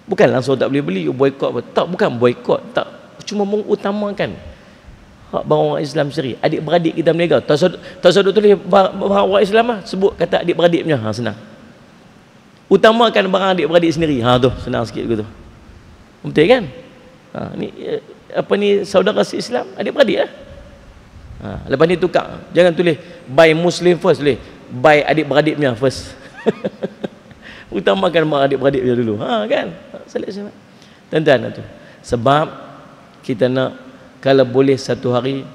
Bukan langsung tak boleh beli, boykot apa. Tak, bukan boykot, tak. Cuma mengutamakan hak barang orang Islam sendiri. Adik-beradik kita berniaga. Tak sedut tulis barang orang Islam lah, sebut kata adik-beradik punya. Senang. Utamakan barang adik-beradik sendiri. Tu senang sikit gitu. Betul kan? Ni saudara se-Islam, adik-beradik lah. Lepas ni tukar. Jangan tulis by Muslim first, tulis by adik-beradik punya first. Utamakan mak adik-beradik dia dulu. Kan? Salat. Tuan-tuan tu. Sebab kita nak, kalau boleh satu hari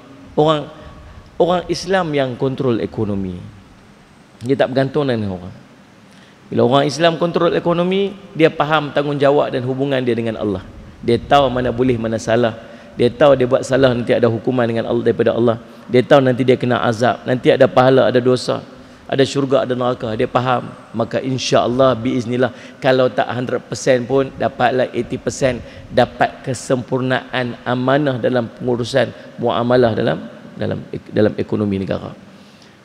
orang Islam yang kontrol ekonomi. Dia tak bergantung dengan orang. Bila orang Islam kontrol ekonomi, dia faham tanggungjawab dan hubungan dia dengan Allah. Dia tahu mana boleh, mana salah. Dia tahu dia buat salah nanti ada hukuman dengan Allah daripada Allah. Dia tahu nanti dia kena azab, nanti ada pahala, ada dosa, ada syurga, ada neraka. Dia faham. Maka insya-Allah biiznillah, kalau tak 100% pun dapatlah 80%, dapat kesempurnaan amanah dalam pengurusan muamalah dalam ekonomi negara.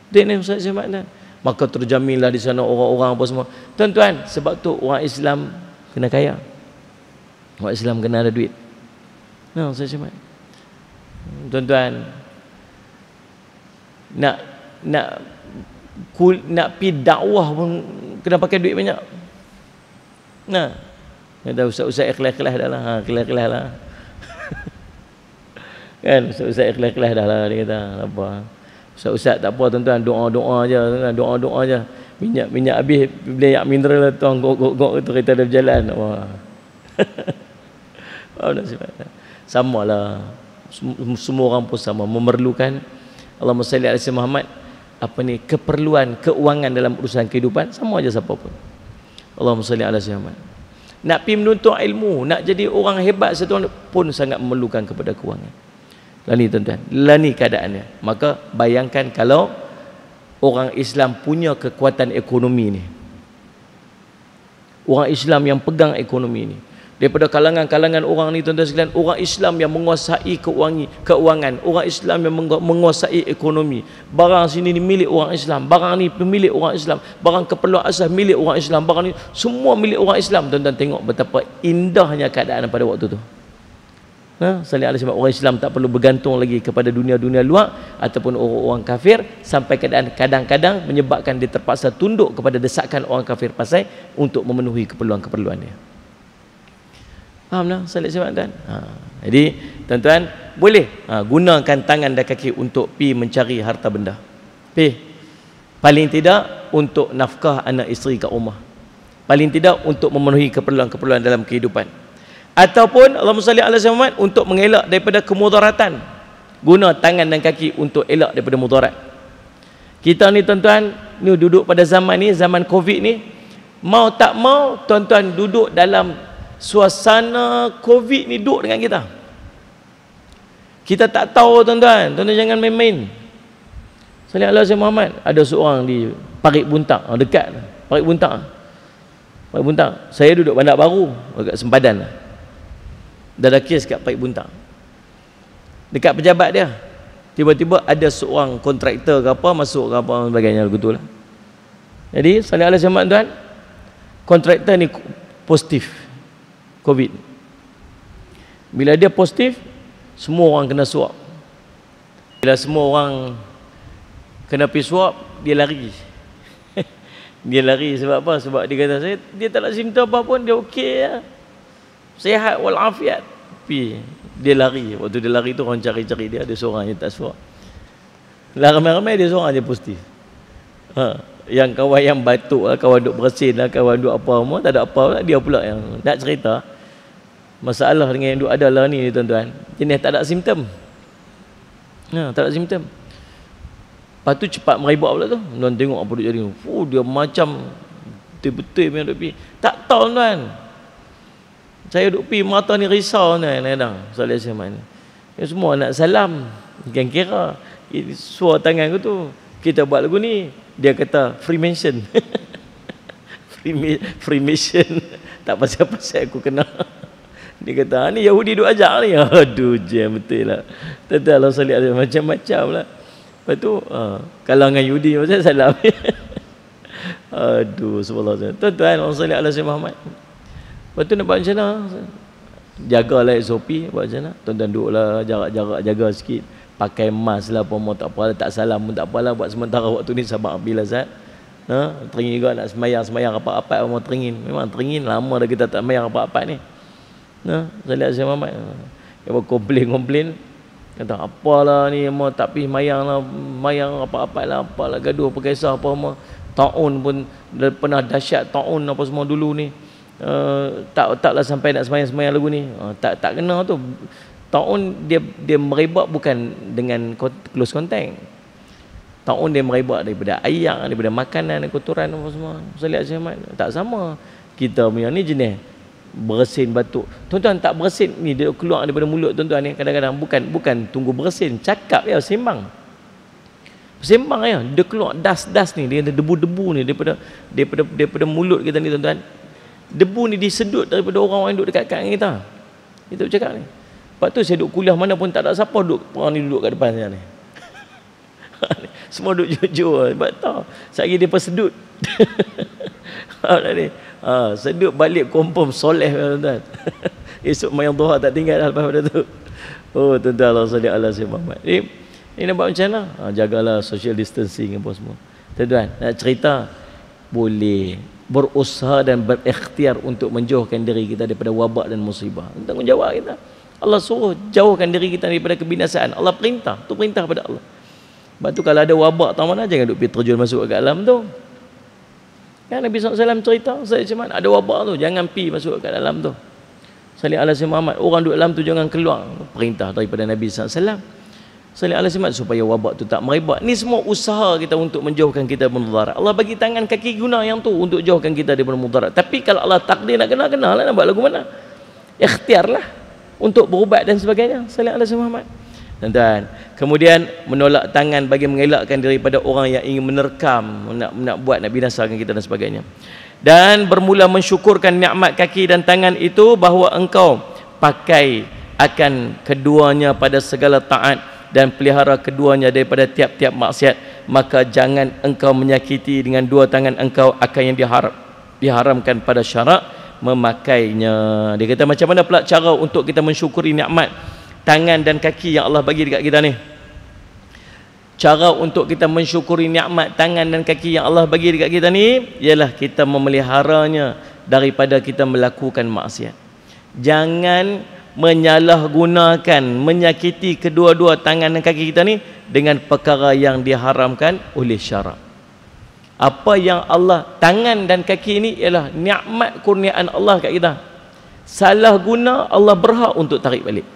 Dia ni Ustaz Syahmat. Maka terjaminlah di sana orang-orang apa semua. Tuan-tuan, sebab tu orang Islam kena kaya. Orang Islam kena ada duit. Ustaz Syahmat. Tuan-tuan, nak pi dakwah pun kena pakai duit banyak. Kata ustaz-ustaz ikhlas-ikhlas dah lah. Ikhlas-ikhlas lah. Kan, ustaz-ustaz ikhlas-ikhlas dah lah, dia kata. Apa? Ustaz-ustaz tak apa tuan-tuan, doa-doa je, doa-doa je. Minyak habis, beli minyak mineral lah tuan, gok-gok tu kereta dah berjalan. Wah. Sama lah. Semua orang pun sama, memerlukan. Allahumma salli ala sayyidina Muhammad. Keperluan keuangan dalam urusan kehidupan, sama aja siapa pun. Allahumma salli ala sayyidina Muhammad. Nak pergi menuntut ilmu, nak jadi orang hebat satu pun sangat memerlukan kepada keuangan. Lah ni tuan-tuan, lah ni keadaannya. Maka bayangkan kalau orang Islam punya kekuatan ekonomi ni. Orang Islam yang pegang ekonomi ni. Daripada kalangan-kalangan orang ni tuan-tuan sekalian, orang Islam yang menguasai keuangan, orang Islam yang menguasai ekonomi. Barang sini ni milik orang Islam, barang ni milik orang Islam, barang keperluan asas milik orang Islam, barang ni semua milik orang Islam. Tuan-tuan tengok betapa indahnya keadaan pada waktu tu. Salih alaihi wasallam. Orang Islam tak perlu bergantung lagi kepada dunia-dunia luar ataupun orang-orang kafir, sampai keadaan kadang-kadang menyebabkan dia terpaksa tunduk kepada desakan orang kafir pasal untuk memenuhi keperluan-keperluan dia. Faham tak? Salih alaihi wasallam. Jadi tuan-tuan boleh gunakan tangan dan kaki untuk pi mencari harta benda. Paling tidak untuk nafkah anak isteri kat rumah. Paling tidak untuk memenuhi keperluan-keperluan dalam kehidupan. Ataupun Allahumma salli ala sayyidina Muhammad, untuk mengelak daripada kemudaratan. Guna tangan dan kaki untuk elak daripada mudarat. Kita ni tuan-tuan, ni duduk pada zaman ni, zaman Covid ni, mau tak mau tuan-tuan duduk dalam suasana Covid ni, duduk dengan kita. Kita tak tahu tuan-tuan, tuan-tuan jangan main-main. Salli ala sayyidina Muhammad. Ada seorang di Parit Buntang, dekat Parit Buntang. Parit Buntang. Saya duduk Bandar Baru, dekat Sempadan. Dah ada kes kat Parit Buntang. Dekat pejabat dia, tiba-tiba ada seorang kontraktor ke apa masuk ke apa sebagainya betul lah. Jadi salih alaihi wasallam tuan, kontraktor ni positif Covid. Bila dia positif, semua orang kena swab. Bila semua orang kena pergi swab, dia lari. Dia lari sebab apa? Sebab dia kata dia tak ada simptom apa pun, dia okey ya. Sihat walafiat. Dia lari. Waktu dia lari tu orang cari-cari dia, ada seorang yang tak swab. Ramai-ramai dia seorang je positif. Yang kawan yang batuk lah, kawan duk bersin lah, kawan duk apa semua, tak ada apa lah. Dia pula yang nak cerita. Masalah dengan yang duk ada lah ni tuan-tuan, jenis tak ada simptom. Tak ada simptom. Lepas tu cepat meribak pula tu. Tuan tengok apa dia jadi. Dia macam betul-betul punya duk pi. Tak tahu tuan. Saya duk pi mata ni risau tuan kadang. Salih Ahmad ni. Yang semua nak salam. Kira-kira suara tangan aku tu. Kita buat lagu ni. Dia kata Freemason. Freemason. Tak pasal-pasal aku kenal. Dia kata, ni Yahudi duk ajak ni. Aduh, jam betul lah. Tentu Allah salih macam-macam lah. Lepas tu, kalangan Yahudi macam salam. Aduh, subhanallah. Tuan-tuan, Allah salih ala Sayyidina Muhammad. Lepas tu nak buat macam mana? Jagalah SOP, buat macam mana? Tuan-tuan duduklah, jarak-jarak, jaga sikit. Pakai mask lah, pun tak apa, tak salam pun tak apalah. Buat sementara waktu ni sabar bila Zat. Teringin juga nak semayang rapat-rapat mau teringin. Memang teringin lama dah kita tak semayang rapat-rapat ni. Saya lihat Syekh Muhammad dia komplain kata apalah ni mau tak pergi semayang lah, semayang rapat-rapat lah, apalah gaduh perkisah apa semua. Taun pun pernah dahsyat taun apa semua dulu ni. Taklah sampai nak semayang lagu ni. Tak kena tu. Taun dia merebak bukan dengan close contact. Taun dia merebak daripada air, daripada makanan, kotoran apa semua. Saya lihat Syekh Ahmad tak sama. Kita punya ni jenis bersin batuk. Tuan-tuan tak bersin ni dia keluar daripada mulut tuan-tuan ni kadang-kadang bukan tunggu bersin, cakap dia sembang. Sembang ya, dia keluar das ni, dia ada debu-debu ni daripada mulut kita ni tuan-tuan. Debu ni disedut daripada orang yang duduk dekat dengan kita. Kita bercakap ni. Lepas tu saya duduk kuliah mana pun tak ada siapa orang ni duduk kat depan saya ni. Semua duduk jujur. Sebab tahu sekali dia persedut. Sedut balik confirm soleh tuan-tuan. Esok mayang duha tak tinggal lepas pada tu. Tuan-tuan Allah salli ala Sayyidina Muhammad. Ini nak buat macam mana? Jagalah social distancing apa semua. Tuan-tuan nak cerita boleh berusaha dan berikhtiar untuk menjauhkan diri kita daripada wabak dan musibah. Tanggungjawab kita. Allah suruh jauhkan diri kita daripada kebinasaan. Allah perintah, tu perintah pada Allah. Sebab tu kalau ada wabak tahu mana jangan duk pergi terjun masuk ke dalam tu. Kan Nabi SAW cerita, saya cuman ada wabak tu, jangan pergi masuk ke dalam tu. Salih ala Sayyidina Muhammad, orang duduk dalam tu jangan keluar. Perintah daripada Nabi SAW. Salih ala Sayyidina Muhammad supaya wabak tu tak merebak. Ni semua usaha kita untuk menjauhkan kita daripada mudarat. Allah bagi tangan kaki guna yang tu untuk jauhkan kita daripada mudarat. Tapi kalau Allah takdir nak kena lah, nak buat lagu mana? Ikhtiarlah untuk berubat dan sebagainya. Salih ala Sayyidina Muhammad. Tuan-tuan, kemudian menolak tangan bagi mengelakkan daripada orang yang ingin menerkam, nak binasakan kita dan sebagainya. Dan bermula mensyukurkan nikmat kaki dan tangan itu bahawa engkau pakai akan keduanya pada segala taat dan pelihara keduanya daripada tiap-tiap maksiat, maka jangan engkau menyakiti dengan dua tangan engkau akan yang diharamkan pada syarak memakainya. Dia kata macam mana pula cara untuk kita mensyukuri nikmat tangan dan kaki yang Allah bagi dekat kita ni. Cara untuk kita mensyukuri nikmat tangan dan kaki yang Allah bagi dekat kita ni ialah kita memeliharanya daripada kita melakukan maksiat. Jangan menyalahgunakan, menyakiti kedua-dua tangan dan kaki kita ni dengan perkara yang diharamkan oleh syarak. Apa yang Allah, tangan dan kaki ni ialah nikmat kurniaan Allah kat kita. Salah guna, Allah berhak untuk tarik balik.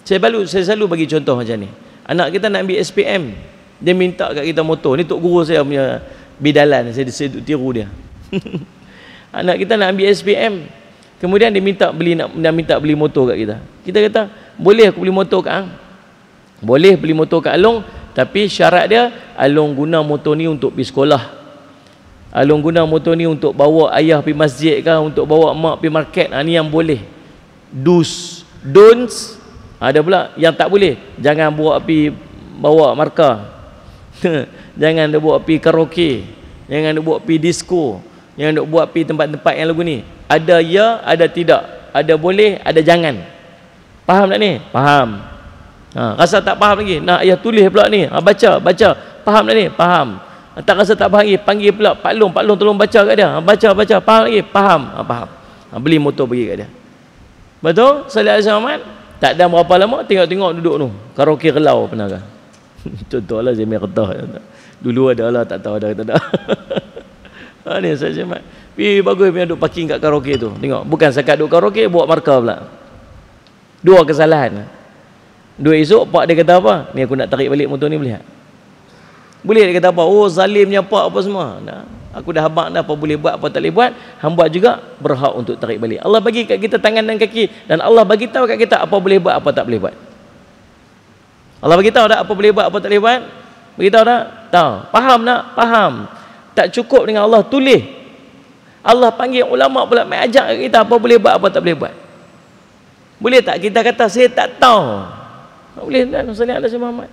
Saya selalu bagi contoh macam ni. Anak kita nak ambil SPM, dia minta kat kita motor. Ni tok guru saya punya bidalan, saya tiru dia. Anak kita nak ambil SPM, kemudian dia minta beli motor kat kita. Kita kata, boleh aku beli motor kat Ang? Boleh beli motor kat Along, tapi syarat dia Along guna motor ni untuk pergi sekolah. Along guna motor ni untuk bawa ayah pergi masjid ke, untuk bawa mak pergi market. Ni yang boleh. Do's, don'ts. Ada pula yang tak boleh. Jangan bawa markah. Jangan dia bawa pergi karaoke. Jangan dia bawa pergi disco. Jangan dia bawa pergi tempat-tempat yang lagu ni. Ada ya, ada tidak. Ada boleh, ada jangan. Faham tak ni? Faham. Rasa tak faham lagi? Nak ayah tulis pula ni. Baca. Faham tak ni? Faham. Tak rasa tak faham lagi? Panggil pula Pak Long tolong baca kat dia. Baca. Faham lagi? Faham. Faham. Beli motor pergi kat dia. Betul? Salih alaihi wasallam. Tak ada berapa lama, tengok duduk tu. Karaoke Relau pernah kan? Contohlah saya main retah. Dulu ada lah, tak tahu ada tak ada. Ni saya cemat. Bagus punya duduk parking kat karaoke tu. Tengok, bukan sekat duduk karaoke, buat markah pula. Dua kesalahan. Dua esok, pak dia kata apa? Ni aku nak tarik balik motor ni boleh tak? Boleh dia kata apa? Oh zalimnya apa semua. Nah, aku dah habaq dah, apa boleh buat, apa tak boleh buat. Hamba juga berhak untuk tarik balik. Allah bagi kat kita tangan dan kaki, dan Allah bagi tahu kat kita apa boleh buat, apa tak boleh buat. Allah bagi tahu dah apa boleh buat, apa tak boleh buat. Bagi tahu dah? Tahu. Faham tak? Faham. Tak cukup dengan Allah tulis. Allah panggil ulama pula mai ajak kat kita apa boleh buat, apa tak boleh buat. Boleh tak kita kata saya tak tahu? Tak boleh tak? Sallallahu alaihi Muhammad.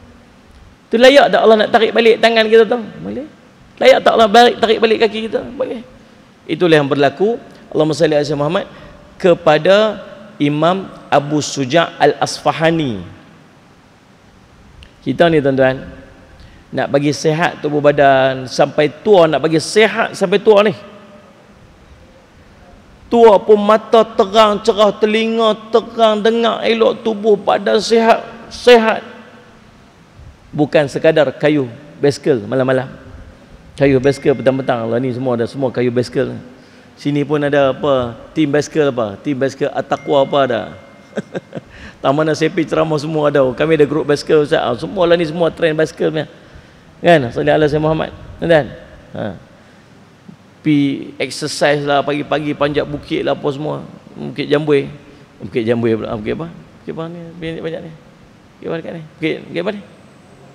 Tu layak tak Allah nak tarik balik tangan kita tu? Boleh. Layak tak Allah tarik balik kaki kita? Boleh. Itulah yang berlaku Allahumma salli ala Muhammad kepada Imam Abu Suja' Al-Asfahani. Kita ni tuan-tuan nak bagi sihat tubuh badan sampai tua, nak bagi sihat sampai tua ni. Tua pun mata terang, cerah, telinga terang, dengar elok, tubuh badan sihat. Bukan sekadar kayu basikal malam-malam. Kayu basikal petang-petang lah ni semua ada, semua kayu basikal. Sini pun ada apa? Tim basikal apa? Tim basikal At-Taqwa apa ada. Taman Sepi ceramah semua ada. Kami ada grup basikal Ustaz. Semua lah ni semua trend basikal punya. Kan? Sallallahu alaihi Muhammad. Kan? Pi exercise lah pagi-pagi, panjat bukit lah apa semua. Bukit Jambui. Bukit Jambui pula. Bukit apa? Bukit apa ni? Banyak ni. Bukit apa dekat ni? Bukit apa ni?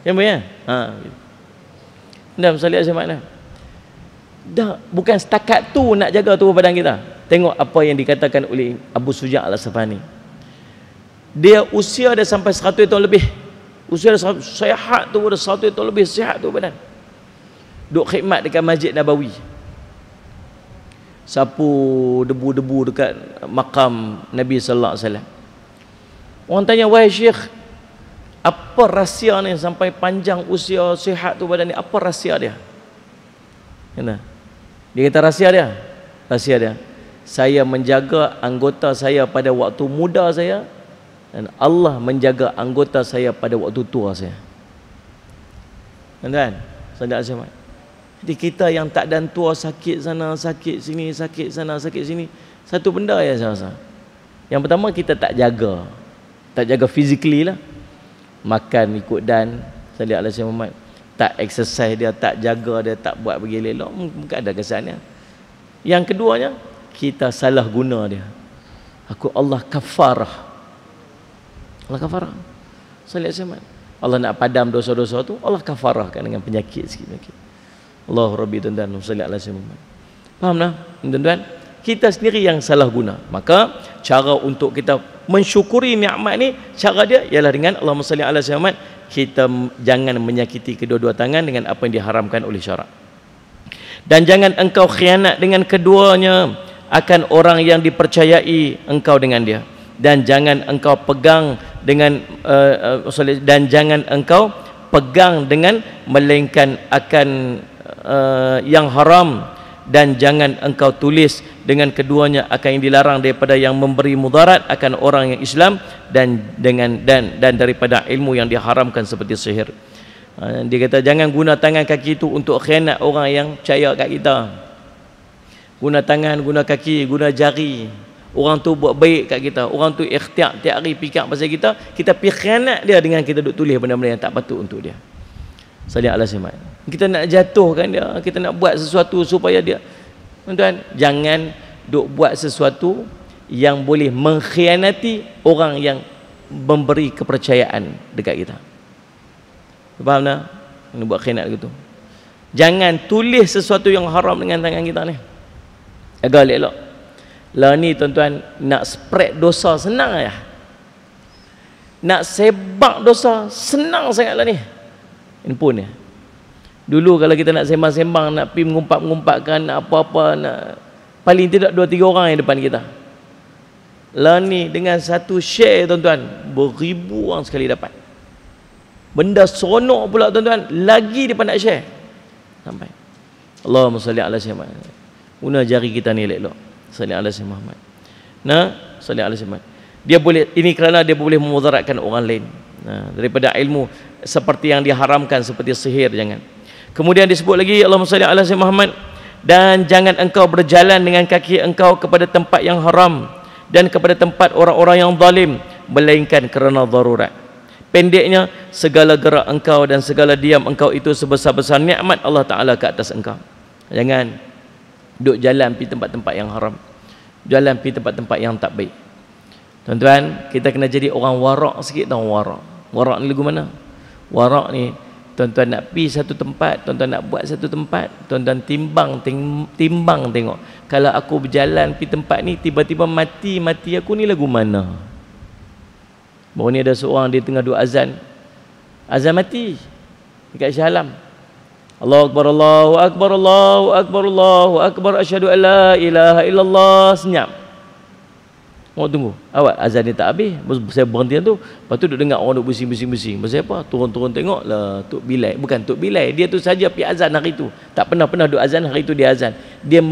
Jambui ya? Dah sallallahu alaihi Muhammad. Dah, bukan setakat tu nak jaga tubuh badan kita. Tengok apa yang dikatakan oleh Abu Suja' Al-Asfahani. Dia usia dia sampai 100 tahun lebih. Usia dia sihat tu, dah 100 tahun lebih sihat tu badan. Duk khidmat dekat Masjid Nabawi. Sapu debu-debu dekat makam Nabi sallallahu alaihi wasallam. Orang tanya, "Wahai Syekh, apa rahsia ni sampai panjang usia sihat tu badan ni? Apa rahsia dia?" Kena. Dia kata rahsia dia. Rahsia dia, saya menjaga anggota saya pada waktu muda saya, dan Allah menjaga anggota saya pada waktu tua saya. Kan? Saudara semua. Jadi kita yang tak dan tua, sakit sana, sakit sini, sakit sana, sakit sini. Satu benda ya saya rasa. Yang pertama, kita tak jaga. Tak jaga physically lah. Makan ikut dan sallallahu alaihi wasallam. Tak exercise dia, tak jaga dia, tak buat begini elok, mungkin ada kesannya. Yang keduanya, kita salah guna dia. Allah kafarah. Allah kafarah. Sallallahu alaihi wasallam. Allah nak padam dosa-dosa tu, Allah kafarahkan dengan penyakit sikit-sikit. Allah Rabbi tuan-tuan sallallahu alaihi wasallam. Faham tak tuan-tuan? Kita sendiri yang salah guna. Maka cara untuk kita mensyukuri nikmat ni, cara dia ialah dengan Allahumma salli ala Muhammad. Kita jangan menyakiti kedua-dua tangan dengan apa yang diharamkan oleh syarak. Dan jangan engkau khianat dengan keduanya akan orang yang dipercayai engkau dengan dia. Dan jangan engkau pegang dengan dan jangan engkau pegang dengan melainkan akan yang haram, dan jangan engkau tulis dengan keduanya akan yang dilarang daripada yang memberi mudarat akan orang yang Islam, dan daripada ilmu yang diharamkan seperti sihir. Dia kata jangan guna tangan kaki itu untuk khianat orang yang percaya kat kita. Guna tangan, guna kaki, guna jari. Orang tu buat baik kat kita, orang tu ikhtiar tiap hari fikir pasal kita, kita pergi khianat dia dengan kita duk tulis benda-benda yang tak patut untuk dia. Sallallahu alaihi wasallam. Kita nak jatuhkan dia, kita nak buat sesuatu supaya dia. Tuan-tuan, jangan duk buat sesuatu yang boleh mengkhianati orang yang memberi kepercayaan dekat kita. Faham tak? Nak buat khianat gitu. Jangan tulis sesuatu yang haram dengan tangan kita ni. Agak elok. Lah ni tuan-tuan, nak spread dosa senang ya. Nak sebab dosa senang sangatlah ni. Handphone ni. Dulu kalau kita nak sembang-sembang, nak pergi mengumpat-mengumpatkan, nak apa-apa, nak paling tidak 2-3 orang yang depan kita. Lah ni dengan satu share tuan-tuan, beribu orang sekali dapat. Benda seronok pula tuan-tuan, lagi dia nak share. Sampai. Allahumma salli ala Muhammad. Guna jari kita ni elok-elok. Salli ala Muhammad. Nah, salli ala Muhammad. Dia boleh, ini kerana dia boleh memudaratkan orang lain. Nah, daripada ilmu seperti yang diharamkan seperti sihir, jangan. Kemudian disebut lagi Allahumma salli ala Muhammad, dan jangan engkau berjalan dengan kaki engkau kepada tempat yang haram dan kepada tempat orang-orang yang zalim, melainkan kerana darurat. Pendeknya, segala gerak engkau dan segala diam engkau itu sebesar-besar nikmat Allah Ta'ala ke atas engkau. Jangan duduk jalan pergi tempat-tempat yang haram, jalan pergi tempat-tempat yang tak baik. Tuan-tuan, kita kena jadi orang warak sikit tau. Warak ni lagu mana? Warak ni, tuan-tuan nak pergi satu tempat, tuan-tuan nak buat satu tempat, tuan-tuan timbang tengok. Kalau aku berjalan pergi tempat ni, tiba-tiba mati aku ni lagu mana? Baru ni ada seorang, dia tengah duk azan mati dekat Shah Alam. Allahu Akbar, Allahu Akbar, Allahu Akbar, Allahu Akbar, asyhadu an la ilaha illallah. Senyap. Orang tunggu. Awak azan ni tak habis. Saya berhenti tu. Lepas tu duk dengar orang duk bising-bising. Pasal apa? Turun-turun tengok lah Tok Bilal. Bukan Tok Bilal. Dia tu saja pergi azan hari tu. Tak pernah duk azan, hari tu dia azan. Dia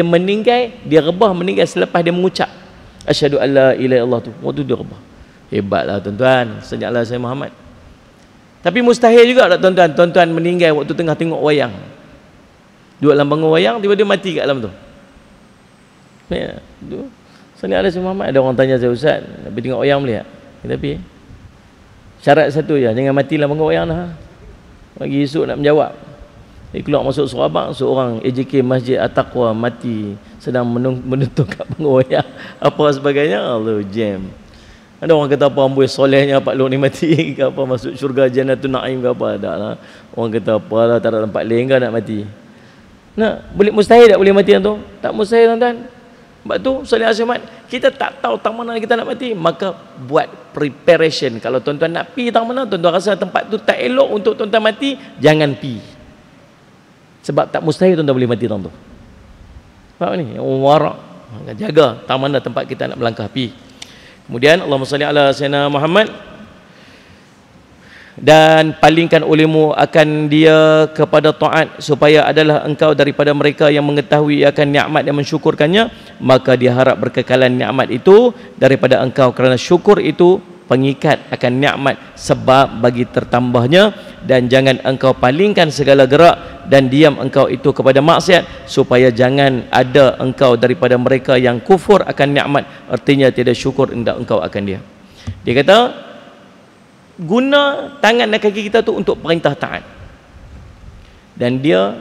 meninggal, dia rebah meninggal selepas dia mengucap asyhadu an la ilaha illallah tu. Waktu dia rebah. Hebatlah tuan-tuan. Sejaklah saya Muhammad. Tapi mustahil juga tak tuan-tuan? Tuan-tuan meninggal waktu tengah tengok wayang. Duduk dalam bangun wayang, tiba-tiba mati kat dalam tu. Ya, tu. Sejaklah saya Muhammad. Ada orang tanya saya, Ustaz, nak pergi tengok wayang boleh tak? Kita pergi. Syarat satu je, jangan mati dalam bangun wayang dah. Bagi esok nak menjawab. Dia keluar masuk Surabaya, seorang AJK Masjid At-Taqwa mati sedang menentuk kat bangun wayang. Apa sebagainya, Allah jam. Ada orang kata apa, amboi solehnya Pak Lok ni mati ke apa, masuk syurga Jannatul Naim ke apa, tak lah. Orang kata apa lah, tak ada tempat lain ke nak mati. Boleh mustahil tak boleh mati tu? Tak mustahil tuan-tuan. Sebab tu Salih Ahmad, kita tak tahu tang mana kita nak mati, maka buat preparation. Kalau tuan-tuan nak pergi tang mana, tuan-tuan rasa tempat tu tak elok untuk tuan-tuan mati, jangan pergi. Sebab tak mustahil tuan-tuan boleh mati tang tu. Faham ni? Orang warak, jaga tang mana tempat kita nak melangkah pergi. Kemudian Allahumma salli ala sayyidina Muhammad, dan palingkan olehmu akan dia kepada taat, supaya adalah engkau daripada mereka yang mengetahui akan nikmat dan mensyukurkannya, maka dia harap berkekalan nikmat itu daripada engkau, kerana syukur itu pengikat akan nikmat sebab bagi tertambahnya. Dan jangan engkau palingkan segala gerak dan diam engkau itu kepada maksiat, supaya jangan ada engkau daripada mereka yang kufur akan nikmat, artinya tidak syukur hendak engkau akan dia. Dia kata guna tangan dan kaki kita tu untuk perintah taat, dan dia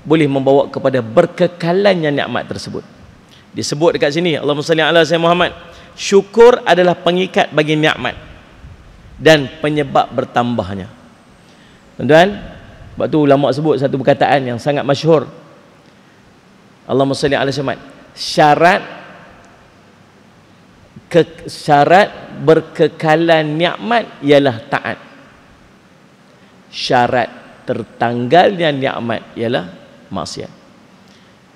boleh membawa kepada berkekalannya nikmat tersebut. Disebut dekat sini, Allahumma salli ala sayyidina Muhammad, syukur adalah pengikat bagi nikmat dan penyebab bertambahnya. Tuan-tuan, sebab tu ulama sebut satu perkataan yang sangat masyhur, Allahumma salli ala sayyidina Muhammad, syarat berkekalan nikmat ialah taat. Syarat tertanggalnya nikmat ialah maksiat.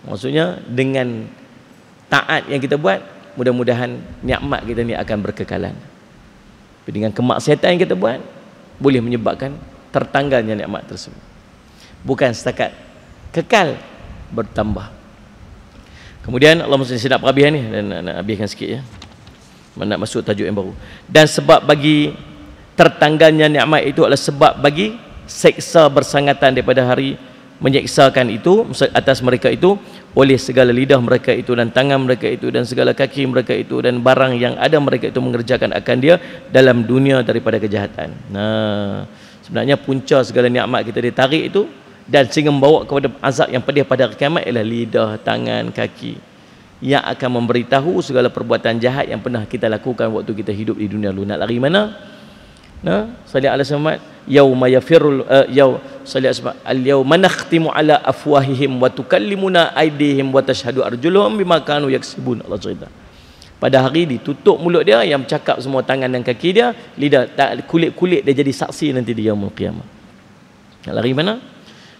Maksudnya dengan taat yang kita buat, mudah-mudahan nikmat kita ni akan berkekalan. Tapi dengan kemaksiatan yang kita buat, boleh menyebabkan tertanggalnya nikmat tersebut. Bukan setakat kekal, bertambah. Kemudian Allah mesti sedap habis ni, dan nak habiskan sikit ya. Nak masuk tajuk yang baru. Dan sebab bagi tertanggalnya nikmat itu adalah sebab bagi seksa bersangatan daripada hari menyeksakan itu atas mereka itu oleh segala lidah mereka itu dan tangan mereka itu dan segala kaki mereka itu dan barang yang ada mereka itu mengerjakan akan dia dalam dunia daripada kejahatan. Sebenarnya punca segala nikmat kita ditarik itu dan sehingga membawa kepada azab yang pedih pada kiamat ialah lidah, tangan, kaki yang akan memberitahu segala perbuatan jahat yang pernah kita lakukan waktu kita hidup di dunia lalu. Nak lari mana? Salli ala Muhammad, yauma yafirul salli al-yauma nakhtimu ala afwahihim wa tukallimuna aydihim wa tashhadu arjuluhum bima kanu yaksibun. Allah cerita. Pada hari ditutup mulut dia, yang bercakap semua tangan dan kaki dia, lidah, kulit-kulit dia jadi saksi nanti di yaumul qiyamah. Nak lari mana?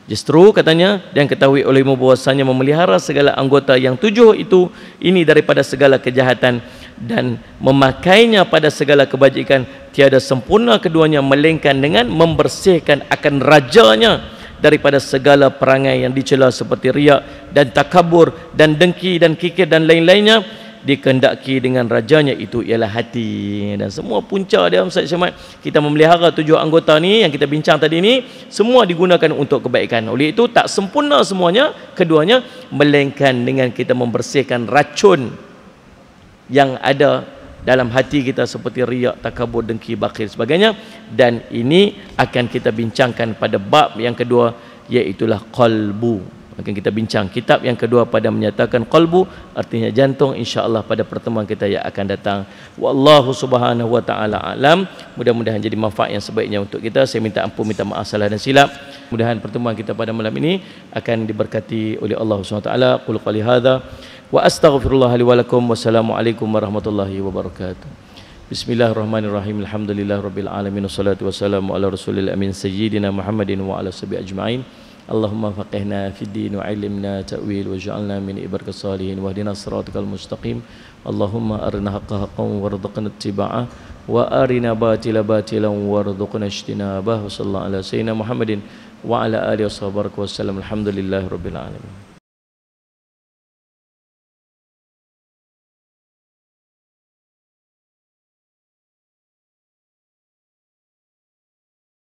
Justru katanya, dan ketahui olehmu bahwasanya memelihara segala anggota yang 7 itu ini daripada segala kejahatan dan memakainya pada segala kebajikan, tiada sempurna keduanya melainkan dengan membersihkan akan rajanya daripada segala perangai yang dicela seperti riak dan takabur dan dengki dan kikir dan lain-lainnya, dikehendaki dengan rajanya itu ialah hati. Dan semua punca dia Ustaz Syamad, kita memelihara 7 anggota ni yang kita bincang tadi ni, semua digunakan untuk kebaikan. Oleh itu tak sempurna semuanya keduanya, melainkan dengan kita membersihkan racun yang ada dalam hati kita seperti riak, takabur, dengki, bakhil sebagainya. Dan ini akan kita bincangkan pada bab yang kedua, iaitulah qalbu. Akan kita bincang kitab yang kedua pada menyatakan qalbu, artinya jantung, insya-Allah pada pertemuan kita yang akan datang. Wallahu subhanahu wa taala alam. Mudah-mudahan jadi manfaat yang sebaiknya untuk kita. Saya minta ampun, minta maaf salah dan silap. Mudah-mudahan pertemuan kita pada malam ini akan diberkati oleh Allah Subhanahu wa taala. Qul qali hadza wa astaghfirullah li wa lakum. Wassalamualaikum warahmatullahi wabarakatuh. Bismillahirrahmanirrahim. Alhamdulillahirabbil alamin wassalatu wassalamu ala rasulil amin sayyidina Muhammadin wa ala sahbihi ajma'in. Allahumma faqihna fid din wa 'allimna ta'wil waj'alna min ibadikas salihin wahdina siratal mustaqim. Allahumma arina haqqan haqqan warzuqna ittiba'ah wa arina batila batilan warzuqna ijtinabah. Wa sallallahu ala sayyidina Muhammadin wa ala alihi wasallam. Alhamdulillahirabbil alamin.